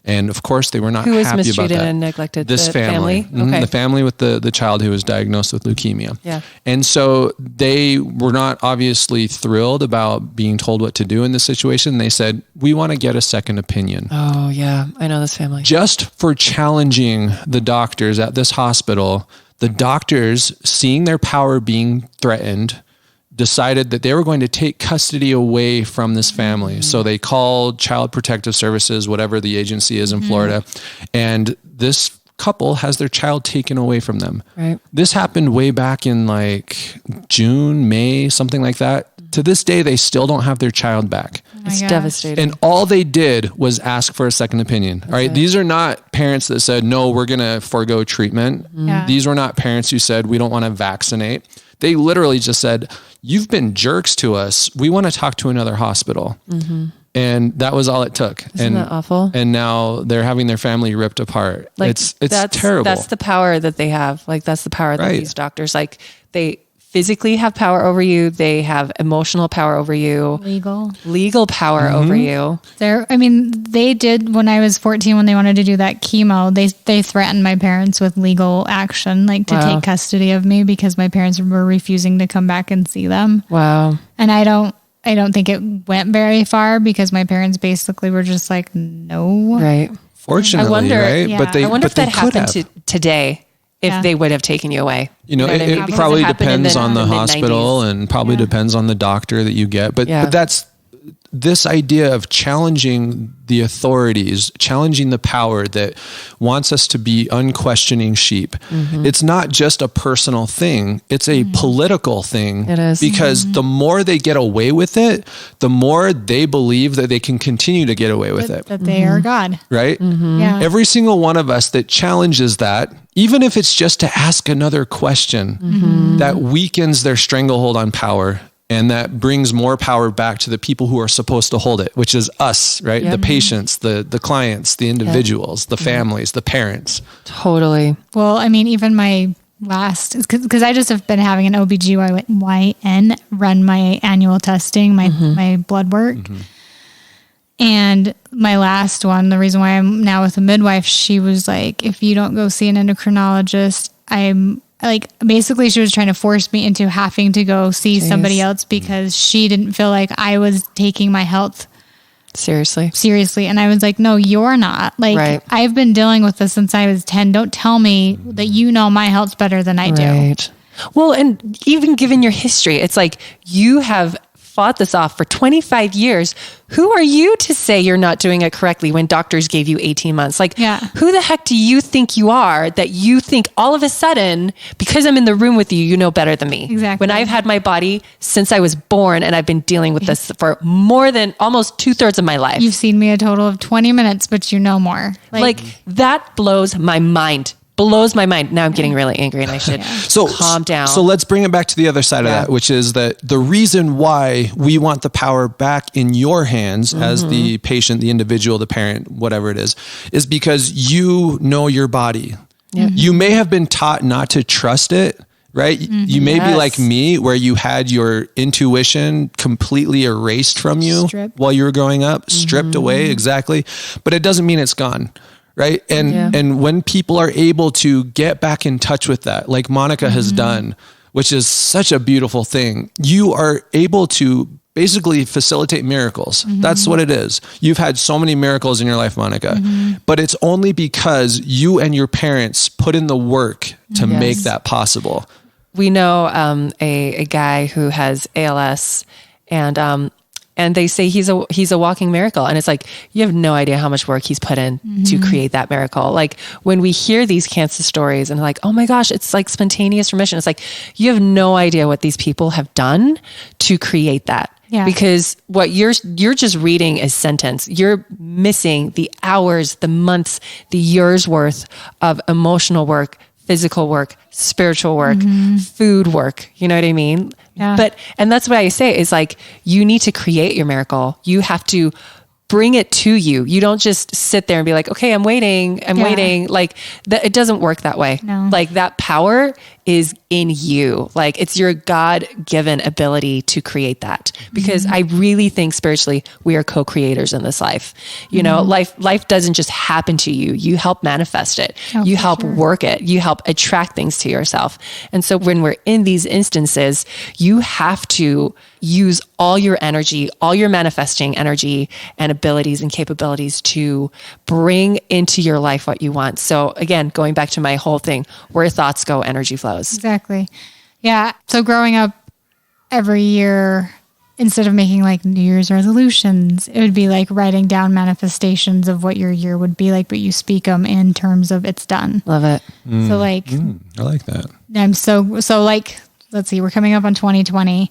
And of course, they were not happy about that. Who was mistreated and neglected? This family. Okay. The family with the child who was diagnosed with leukemia. Yeah. And so they were not obviously thrilled about being told what to do in this situation. They said, we want to get a second opinion. Oh, yeah. I know this family. Just for challenging the doctors at this hospital, the doctors, seeing their power being threatened, decided that they were going to take custody away from this family. Mm-hmm. So they called Child Protective Services, whatever the agency is in Florida, and this couple has their child taken away from them. Right. This happened way back in like June, May, something like that. To this day, they still don't have their child back. It's devastating. And all they did was ask for a second opinion. All right. These are not parents that said, no, we're going to forego treatment. Yeah. These were not parents who said, we don't want to vaccinate. They literally just said, you've been jerks to us. We want to talk to another hospital. Mm-hmm. And that was all it took. Isn't that awful? And now they're having their family ripped apart. Like, it's terrible. That's the power that they have. Like, that's the power that these doctors, like, they physically have power over you. They have emotional power over you. Legal power over you. They did when I was 14, when they wanted to do that chemo, they threatened my parents with legal action, like to take custody of me because my parents were refusing to come back and see them. Wow. And I don't think it went very far because my parents basically were just like, no. Right. Fortunately, I wonder, right? Yeah. But they, I wonder but if that they could happened today. If they would have taken you away. You know, what I mean? it Because probably happened in depends on the mid-90s. hospital and probably depends on the doctor that you get. But that's this idea of challenging the authorities, challenging the power that wants us to be unquestioning sheep. It's not just a personal thing. It's a political thing. It is. Because the more they get away with it, the more they believe that they can continue to get away with it. That they are God. Right? Yeah. Every single one of us that challenges that, even if it's just to ask another question, that weakens their stranglehold on power. And that brings more power back to the people who are supposed to hold it, which is us, right? The patients, the clients, the individuals, the families, the parents. Totally. Well, I mean, even my last, because I just have been having an OBGYN run my annual testing, my blood work. And my last one, the reason why I'm now with a midwife, she was like, if you don't go see an endocrinologist, I'm like, basically she was trying to force me into having to go see somebody else because she didn't feel like I was taking my health seriously. And I was like, no, you're not. Like, I've been dealing with this since I was 10. Don't tell me that you know my health better than I do. Well, and even given your history, it's like you have fought this off for 25 years. Who are you to say you're not doing it correctly when doctors gave you 18 months? Like, who the heck do you think you are that you think all of a sudden, because I'm in the room with you, you know better than me? Exactly. When I've had my body since I was born and I've been dealing with this for more than almost 2/3 of my life. You've seen me a total of 20 minutes, but you know more. Like that blows my mind. Now I'm getting really angry and I should calm down. So let's bring it back to the other side of that, which is that the reason why we want the power back in your hands as the patient, the individual, the parent, whatever it is because you know your body. You may have been taught not to trust it, right? You may be like me where you had your intuition completely erased from you while you were growing up, stripped away. Exactly. But it doesn't mean it's gone. Right. And when people are able to get back in touch with that, like Monica has done, which is such a beautiful thing, you are able to basically facilitate miracles. That's what it is. You've had so many miracles in your life, Monica, but it's only because you and your parents put in the work to make that possible. We know a guy who has ALS and they say he's a walking miracle. And it's like, you have no idea how much work he's put in to create that miracle. Like when we hear these cancer stories and like, oh my gosh, it's like spontaneous remission. It's like, you have no idea what these people have done to create that. Yeah. Because what you're just reading is sentence. You're missing the hours, the months, the years worth of emotional work, physical work, spiritual work, food work. You know what I mean? Yeah. And that's what I say is like, you need to create your miracle. You have to bring it to you. You don't just sit there and be like, okay, I'm waiting. Like that, it doesn't work that way. No. Like that power is in you. Like it's your God-given ability to create that. Because I really think spiritually we are co-creators in this life. You know, life doesn't just happen to you. You help manifest it. You help work it. You help attract things to yourself. And so when we're in these instances, you have to use all your energy, all your manifesting energy and abilities and capabilities to bring into your life what you want. So again, going back to my whole thing, where thoughts go, energy flows. Exactly. Yeah. So growing up every year, instead of making like New Year's resolutions, it would be like writing down manifestations of what your year would be like, but you speak them in terms of it's done. Love it. So like, I like that. I'm so like, let's see, we're coming up on 2020.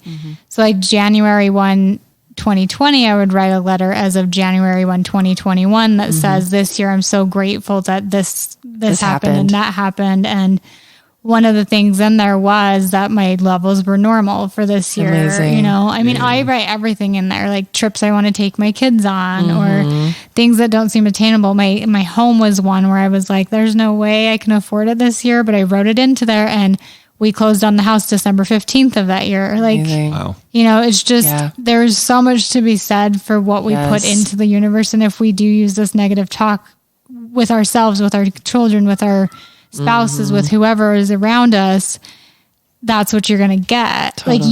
So like January 1, 2020, I would write a letter as of January 1, 2021 that says, this year, I'm so grateful that this happened and that happened. And one of the things in there was that my levels were normal for this year. Amazing. You know, I mean, I write everything in there, like trips I want to take my kids on or things that don't seem attainable. My home was one where I was like, there's no way I can afford it this year, but I wrote it into there. And we closed on the house December 15th of that year. Like, wow. you know, it's just, there's so much to be said for what we put into the universe. And if we do use this negative talk with ourselves, with our children, with our spouses, with whoever is around us, that's what you're going to get. Totally. Like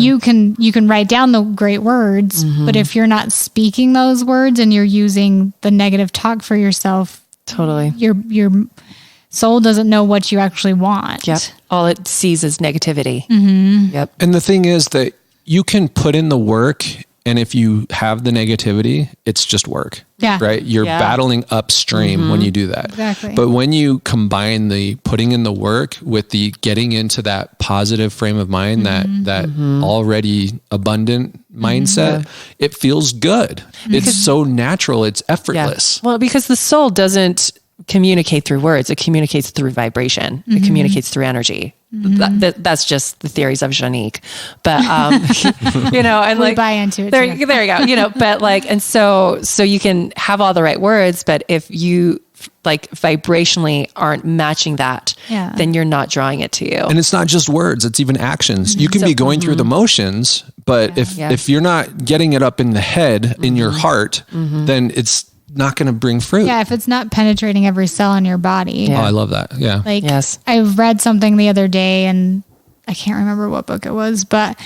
you can write down the great words, but if you're not speaking those words and you're using the negative talk for yourself, totally, your soul doesn't know what you actually want. Yep. All it sees is negativity. Yep. And the thing is that you can put in the work, and if you have the negativity, it's just work. Yeah. Right? You're battling upstream when you do that. Exactly. But when you combine the putting in the work with the getting into that positive frame of mind, that already abundant mindset, it feels good. It's so natural. It's effortless. Well, because the soul doesn't communicate through words. It communicates through vibration. It communicates through energy. That's just the theories of Janique. But, you know, and we like, buy into it. There you go. You know, but like, and so you can have all the right words, but if you like vibrationally aren't matching that, then you're not drawing it to you. And it's not just words, it's even actions. You can be going through the motions, but if you're not getting it up in the head, in your heart, then it's not going to bring fruit. Yeah, if it's not penetrating every cell in your body. Oh, I love that. Yeah. Like, I read something the other day, and I can't remember what book it was, but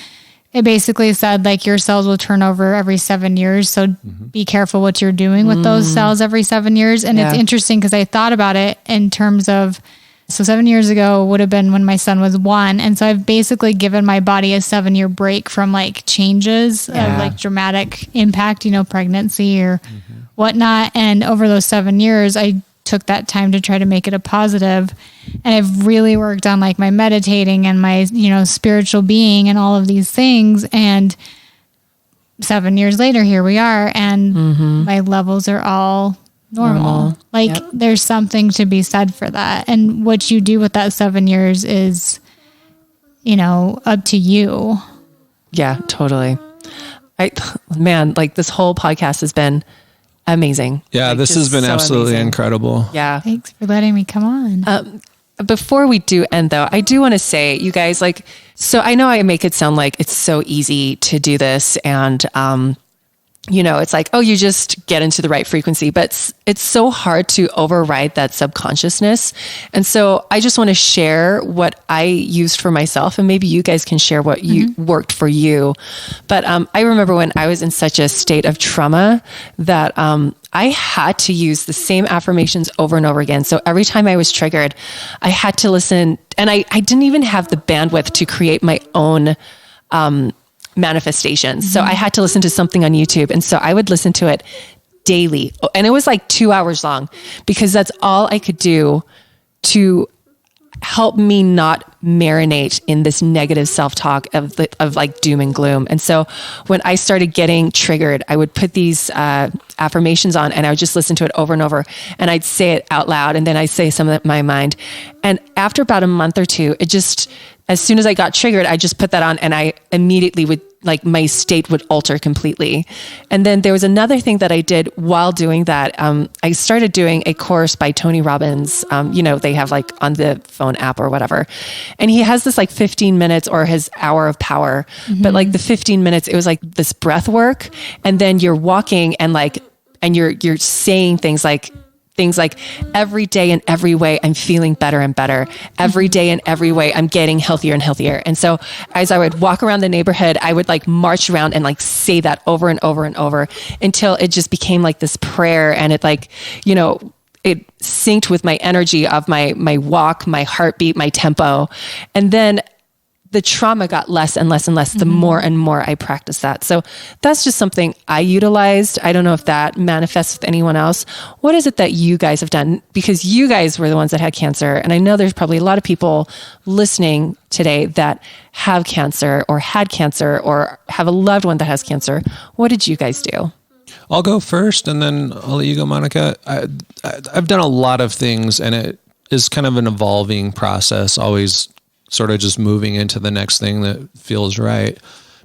it basically said like your cells will turn over every 7 years. So be careful what you're doing with those cells every 7 years. And it's interesting because I thought about it in terms of, so 7 years ago would have been when my son was 1. And so I've basically given my body a 7-year break from like changes of like dramatic impact, you know, pregnancy or whatnot. And over those 7 years, I took that time to try to make it a positive. And I've really worked on like my meditating and my, you know, spiritual being and all of these things. And 7 years later, here we are. And my levels are all normal. Like there's something to be said for that. And what you do with that 7 years is, you know, up to you. Yeah, totally. Man, like this whole podcast has been amazing. Yeah, like, this has been so absolutely amazing. Incredible. Yeah. Thanks for letting me come on. Before we do end though, I do want to say, you guys, like, so I know I make it sound like it's so easy to do this and, you know, it's like, oh, you just get into the right frequency, but it's so hard to override that subconsciousness. And so I just want to share what I used for myself, and maybe you guys can share what you worked for you. But I remember when I was in such a state of trauma that I had to use the same affirmations over and over again. So every time I was triggered, I had to listen, and I didn't even have the bandwidth to create my own manifestations. So I had to listen to something on YouTube. And so I would listen to it daily. And it was like 2 hours long because that's all I could do to help me not marinate in this negative self-talk of like doom and gloom. And so when I started getting triggered, I would put these affirmations on and I would just listen to it over and over, and I'd say it out loud. And then I'd say some of it in my mind. And after about a month or two, it just, as soon as I got triggered, I just put that on and I immediately would, like, my state would alter completely. And then there was another thing that I did while doing that. I started doing a course by Tony Robbins. You know, they have like on the phone app or whatever. And he has this like 15 minutes or his hour of power. But like the 15 minutes, it was like this breath work. And then you're walking and like, and you're saying things like every day in every way, I'm feeling better and better. Every day in every way, I'm getting healthier and healthier. And so as I would walk around the neighborhood, I would like march around and like say that over and over and over until it just became like this prayer. And it like, you know, it synced with my energy of my walk, my heartbeat, my tempo. And then the trauma got less and less and less the more and more I practiced that. So that's just something I utilized. I don't know if that manifests with anyone else. What is it that you guys have done? Because you guys were the ones that had cancer. And I know there's probably a lot of people listening today that have cancer or had cancer or have a loved one that has cancer. What did you guys do? I'll go first and then I'll let you go, Monica. I've done a lot of things, and it is kind of an evolving process, always sort of just moving into the next thing that feels right.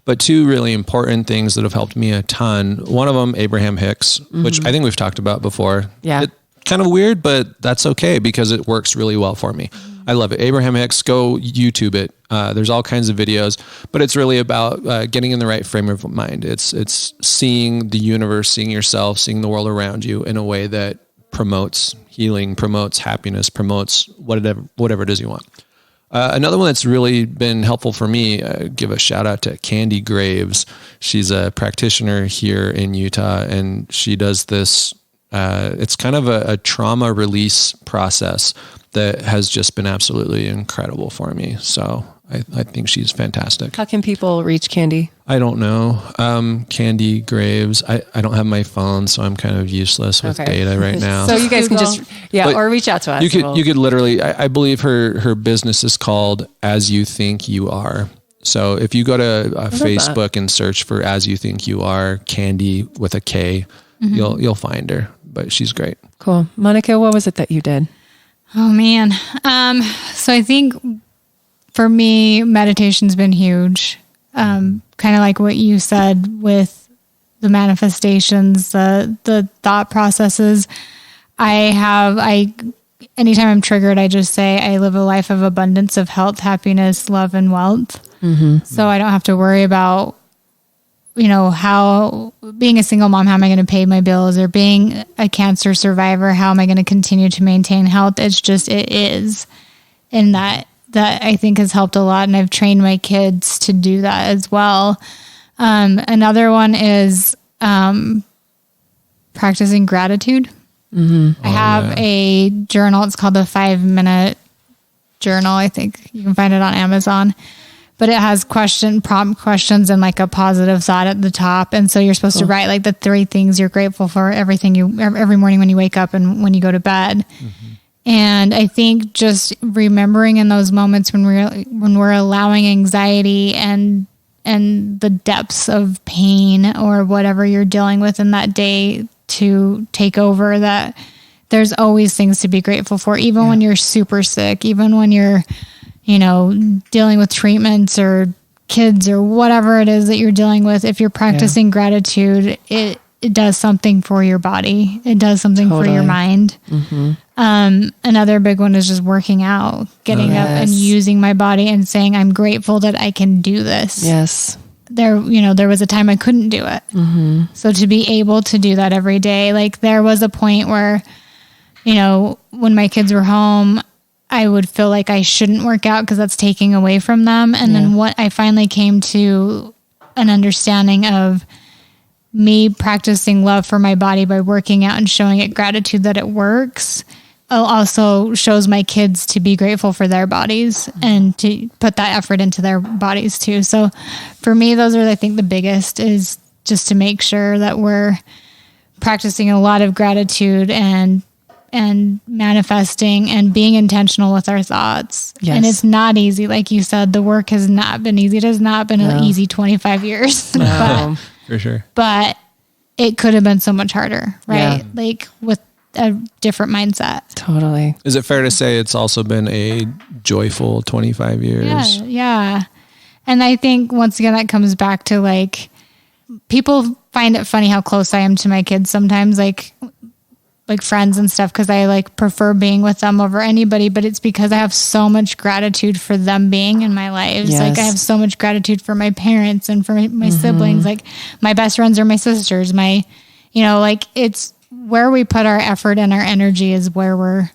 But two really important things that have helped me a ton. One of them, Abraham Hicks, which I think we've talked about before. Yeah. It's kind of weird, but that's okay because it works really well for me. I love it. Abraham Hicks, go YouTube it. There's all kinds of videos, but it's really about getting in the right frame of mind. It's seeing the universe, seeing yourself, seeing the world around you in a way that promotes healing, promotes happiness, promotes whatever it is you want. Another one that's really been helpful for me, give a shout out to Candy Graves. She's a practitioner here in Utah, and she does this. It's kind of a trauma release process that has just been absolutely incredible for me. So I think she's fantastic. How can people reach Candy? I don't know. Candy Graves. I don't have my phone, so I'm kind of useless with data right now. So you guys can just, or reach out to us. You could literally, I believe her business is called As You Think You Are. So if you go to Facebook and search for As You Think You Are, Candy with a K, you'll find her, but she's great. Cool. Monica, what was it that you did? Oh man. So I think for me, meditation's been huge. Kind of like what you said with the manifestations, the thought processes. Anytime I'm triggered, I just say I live a life of abundance of health, happiness, love, and wealth. So I don't have to worry about, how being a single mom, how am I going to pay my bills, or being a cancer survivor, how am I going to continue to maintain health? It's just, it is. And that I think has helped a lot. And I've trained my kids to do that as well. Another one is practicing gratitude. I have a journal. It's called the 5-minute journal. I think you can find it on Amazon, but it has prompt questions and like a positive thought at the top. And so you're supposed to write like the 3 things you're grateful for, every morning when you wake up and when you go to bed. And I think just remembering in those moments when we're allowing anxiety and the depths of pain or whatever you're dealing with in that day to take over, that there's always things to be grateful for, even when you're super sick, even when you're, dealing with treatments or kids or whatever it is that you're dealing with. If you're practicing gratitude, it does something for your body. It does something for your mind. Another big one is just working out, getting up and using my body and saying, I'm grateful that I can do this. Yes. There was a time I couldn't do it. So to be able to do that every day, like there was a point where, when my kids were home, I would feel like I shouldn't work out because that's taking away from them. And then what I finally came to an understanding of me practicing love for my body by working out and showing it gratitude that it works also shows my kids to be grateful for their bodies and to put that effort into their bodies too. So for me, those are, I think, the biggest, is just to make sure that we're practicing a lot of gratitude and manifesting and being intentional with our thoughts. Yes. And it's not easy. Like you said, the work has not been easy. It has not been an easy 25 years. No, for sure. But it could have been so much harder, right? Yeah. Like with a different mindset. Totally. Is it fair to say it's also been a joyful 25 years? Yeah. And I think once again, that comes back to like, people find it funny how close I am to my kids sometimes, like friends and stuff, because I like prefer being with them over anybody, but it's because I have so much gratitude for them being in my lives. Yes. Like I have so much gratitude for my parents and for my siblings. Like my best friends are my sisters. It's where we put our effort and our energy is where we're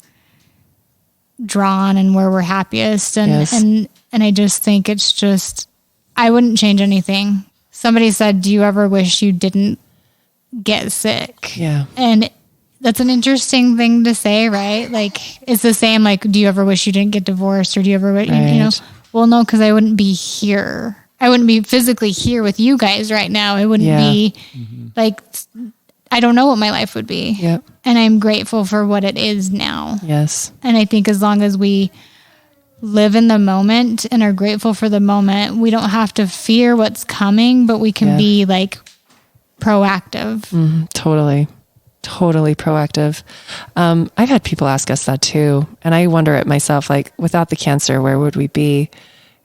drawn and where we're happiest. And I just think it's just, I wouldn't change anything. Somebody said, do you ever wish you didn't get sick? Yeah. And that's an interesting thing to say, right? Like, it's the same, like, do you ever wish you didn't get divorced, or do you ever, well, no, because I wouldn't be here. I wouldn't be physically here with you guys right now. It wouldn't be like, I don't know what my life would be. Yep. And I'm grateful for what it is now. Yes. And I think as long as we live in the moment and are grateful for the moment, we don't have to fear what's coming, but we can be like proactive. Totally proactive. I've had people ask us that too. And I wonder at myself, like, without the cancer, where would we be?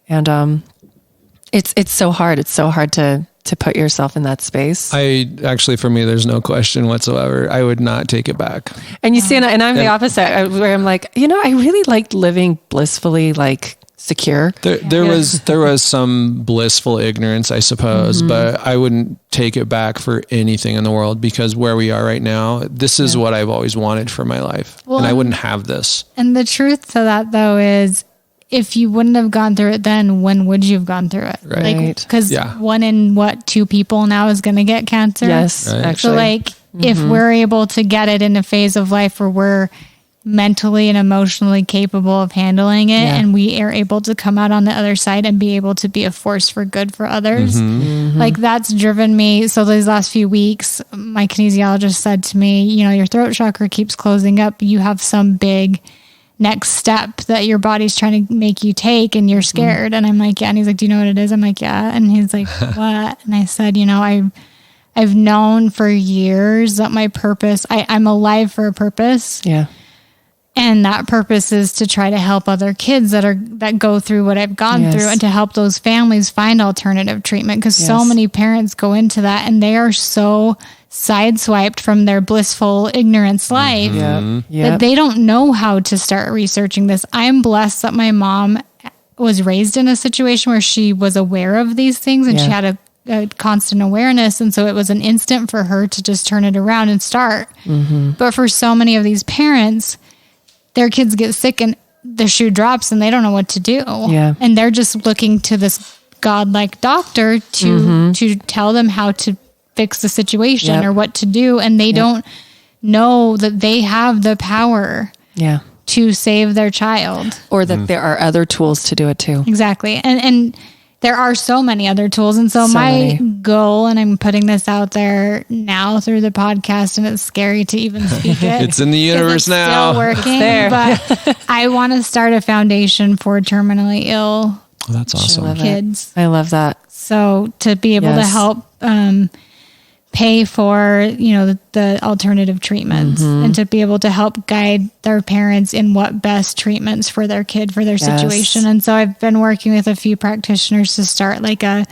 And it's so hard. It's so hard to to put yourself in that space. For me, there's no question whatsoever. I would not take it back. And you see, and I'm the opposite, where I'm like, I really liked living blissfully, like secure. There was some blissful ignorance, I suppose, but I wouldn't take it back for anything in the world, because where we are right now, this is what I've always wanted for my life. Well, and I wouldn't have this. And the truth to that, though, is if you wouldn't have gone through it then, when would you have gone through it? Right. Because 1 in 2 people now is going to get cancer. Yes, right. actually. So if we're able to get it in a phase of life where we're mentally and emotionally capable of handling it, and we are able to come out on the other side and be able to be a force for good for others, that's driven me. So these last few weeks, my kinesiologist said to me, your throat chakra keeps closing up. You have some big next step that your body's trying to make you take, and you're scared. And I'm like, yeah. And he's like, do you know what it is? I'm like, yeah. And he's like, what? And I said, I've known for years that my purpose, I'm alive for a purpose. Yeah. And that purpose is to try to help other kids that go through what I've gone through, and to help those families find alternative treatment. Because so many parents go into that and they are so sideswiped from their blissful ignorance life that they don't know how to start researching this. I'm blessed that my mom was raised in a situation where she was aware of these things, and she had a constant awareness. And so it was an instant for her to just turn it around and start. But for so many of these parents, their kids get sick and the shoe drops and they don't know what to do. Yeah. And they're just looking to this godlike doctor to tell them how to fix the situation or what to do. And they don't know that they have the power to save their child. Or that there are other tools to do it too. Exactly. And there are so many other tools. And so my goal, and I'm putting this out there now through the podcast, and it's scary to even speak it. It's in the universe now. Still working, but I want to start a foundation for terminally ill that's awesome. kids. I love that. So to be able to help pay for, the alternative treatments, and to be able to help guide their parents in what best treatments for their kid, for their situation. And so I've been working with a few practitioners to start like a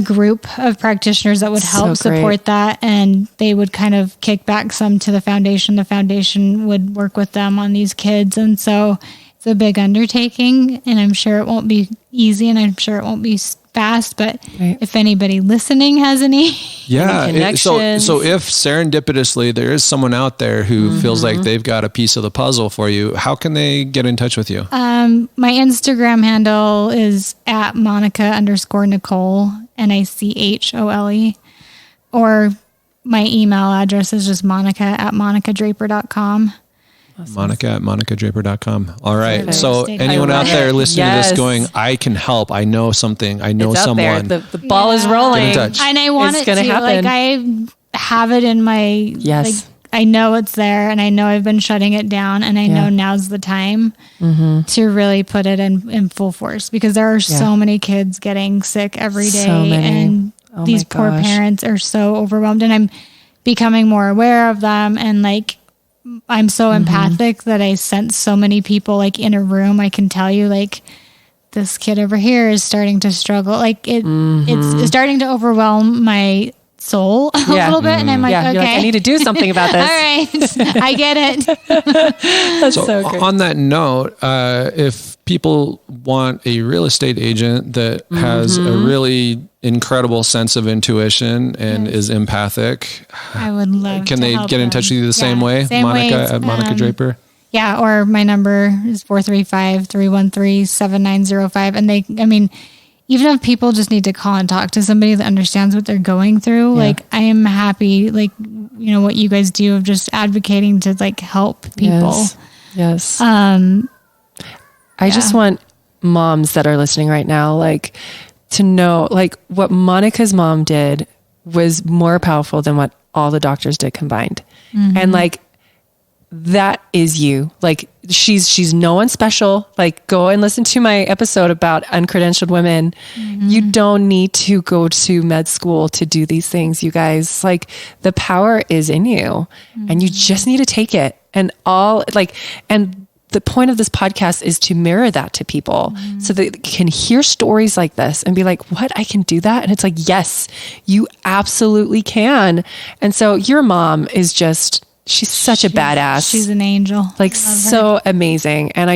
group of practitioners that would help support that. And they would kind of kick back some to the foundation. The foundation would work with them on these kids. And so it's a big undertaking, and I'm sure it won't be easy, and I'm sure it won't be fast, but if anybody listening has any connections. So if serendipitously there is someone out there who feels like they've got a piece of the puzzle for you, how can they get in touch with you? My Instagram handle is at Monica_Nicole, NICHOLE, or my email address is just Monica@monicadraper.com. Awesome. Monica@monicadraper.com. All right. Perfect. So anyone out there listening to this going, I can help. I know something. I know someone. The ball is rolling. Get in touch. And I want it to happen. Like I have it in my, I know it's there, and I know I've been shutting it down, and I know now's the time to really put it in full force, because there are so many kids getting sick every day, and these poor parents are so overwhelmed, and I'm becoming more aware of them. And I'm so empathic that I sense so many people in a room. I can tell you this kid over here is starting to struggle. It's starting to overwhelm my soul a little bit. And I'm like, okay, I need to do something about this. All right. I get it. That's so great. On that note, if people want a real estate agent that has a really incredible sense of intuition and is empathic, I would love Can to they help get in touch with you the same way? Monica at Monica Draper? Yeah, or my number is 435-313-7905. And even if people just need to call and talk to somebody that understands what they're going through, I am happy, what you guys do of just advocating to help people. Yes. I just want moms that are listening right now, to know, what Monica's mom did was more powerful than what all the doctors did combined. And that is you. She's no one special. Go and listen to my episode about uncredentialed women. You don't need to go to med school to do these things, you guys. The power is in you, and you just need to take it. And and the point of this podcast is to mirror that to people so that they can hear stories like this and be like, what, I can do that? And it's like, yes, you absolutely can. And so your mom is just, she's such a badass. She's an angel. Like so amazing. And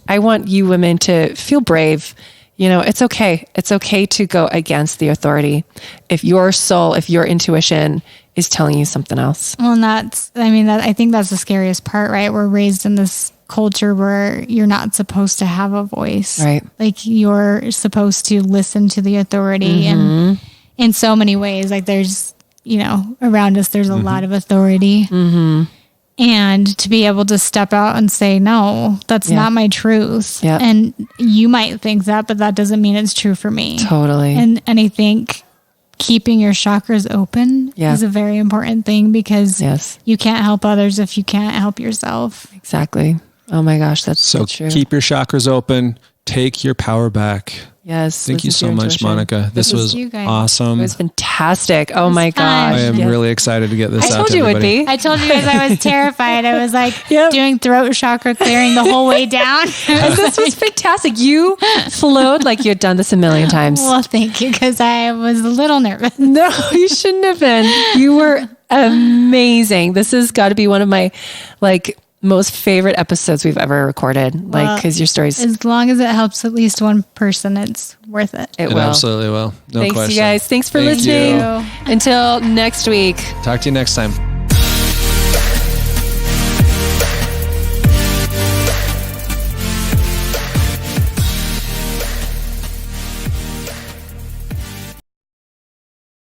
I want you women to feel brave. You know, it's okay. It's okay to go against the authority. If your soul, if your intuition is telling you something else. Well, and I think that's the scariest part, right? We're raised in this culture where you're not supposed to have a voice. Right. Like you're supposed to listen to the authority. And in so many ways, like there's, around us, there's a lot of authority. And to be able to step out and say, no, that's not my truth. Yeah. And you might think that, but that doesn't mean it's true for me. Totally. And I think keeping your chakras open is a very important thing because you can't help others if you can't help yourself. Exactly. Oh my gosh, that's so true. Keep your chakras open. Take your power back. Yes. Thank you so much, Monica. This was awesome. It was fantastic. Oh my gosh. I am really excited to get this out to everybody. I told you it would be. I told you guys I was terrified. I was like doing throat chakra clearing the whole way down. This was fantastic. You flowed like you had done this a million times. Well, thank you, because I was a little nervous. No, you shouldn't have been. You were amazing. This has got to be one of my most favorite episodes we've ever recorded. Because your stories, as long as it helps at least one person, it's worth it. It will. Absolutely will. No Thanks, question. you guys. Thanks for listening. Until next week. Talk to you next time.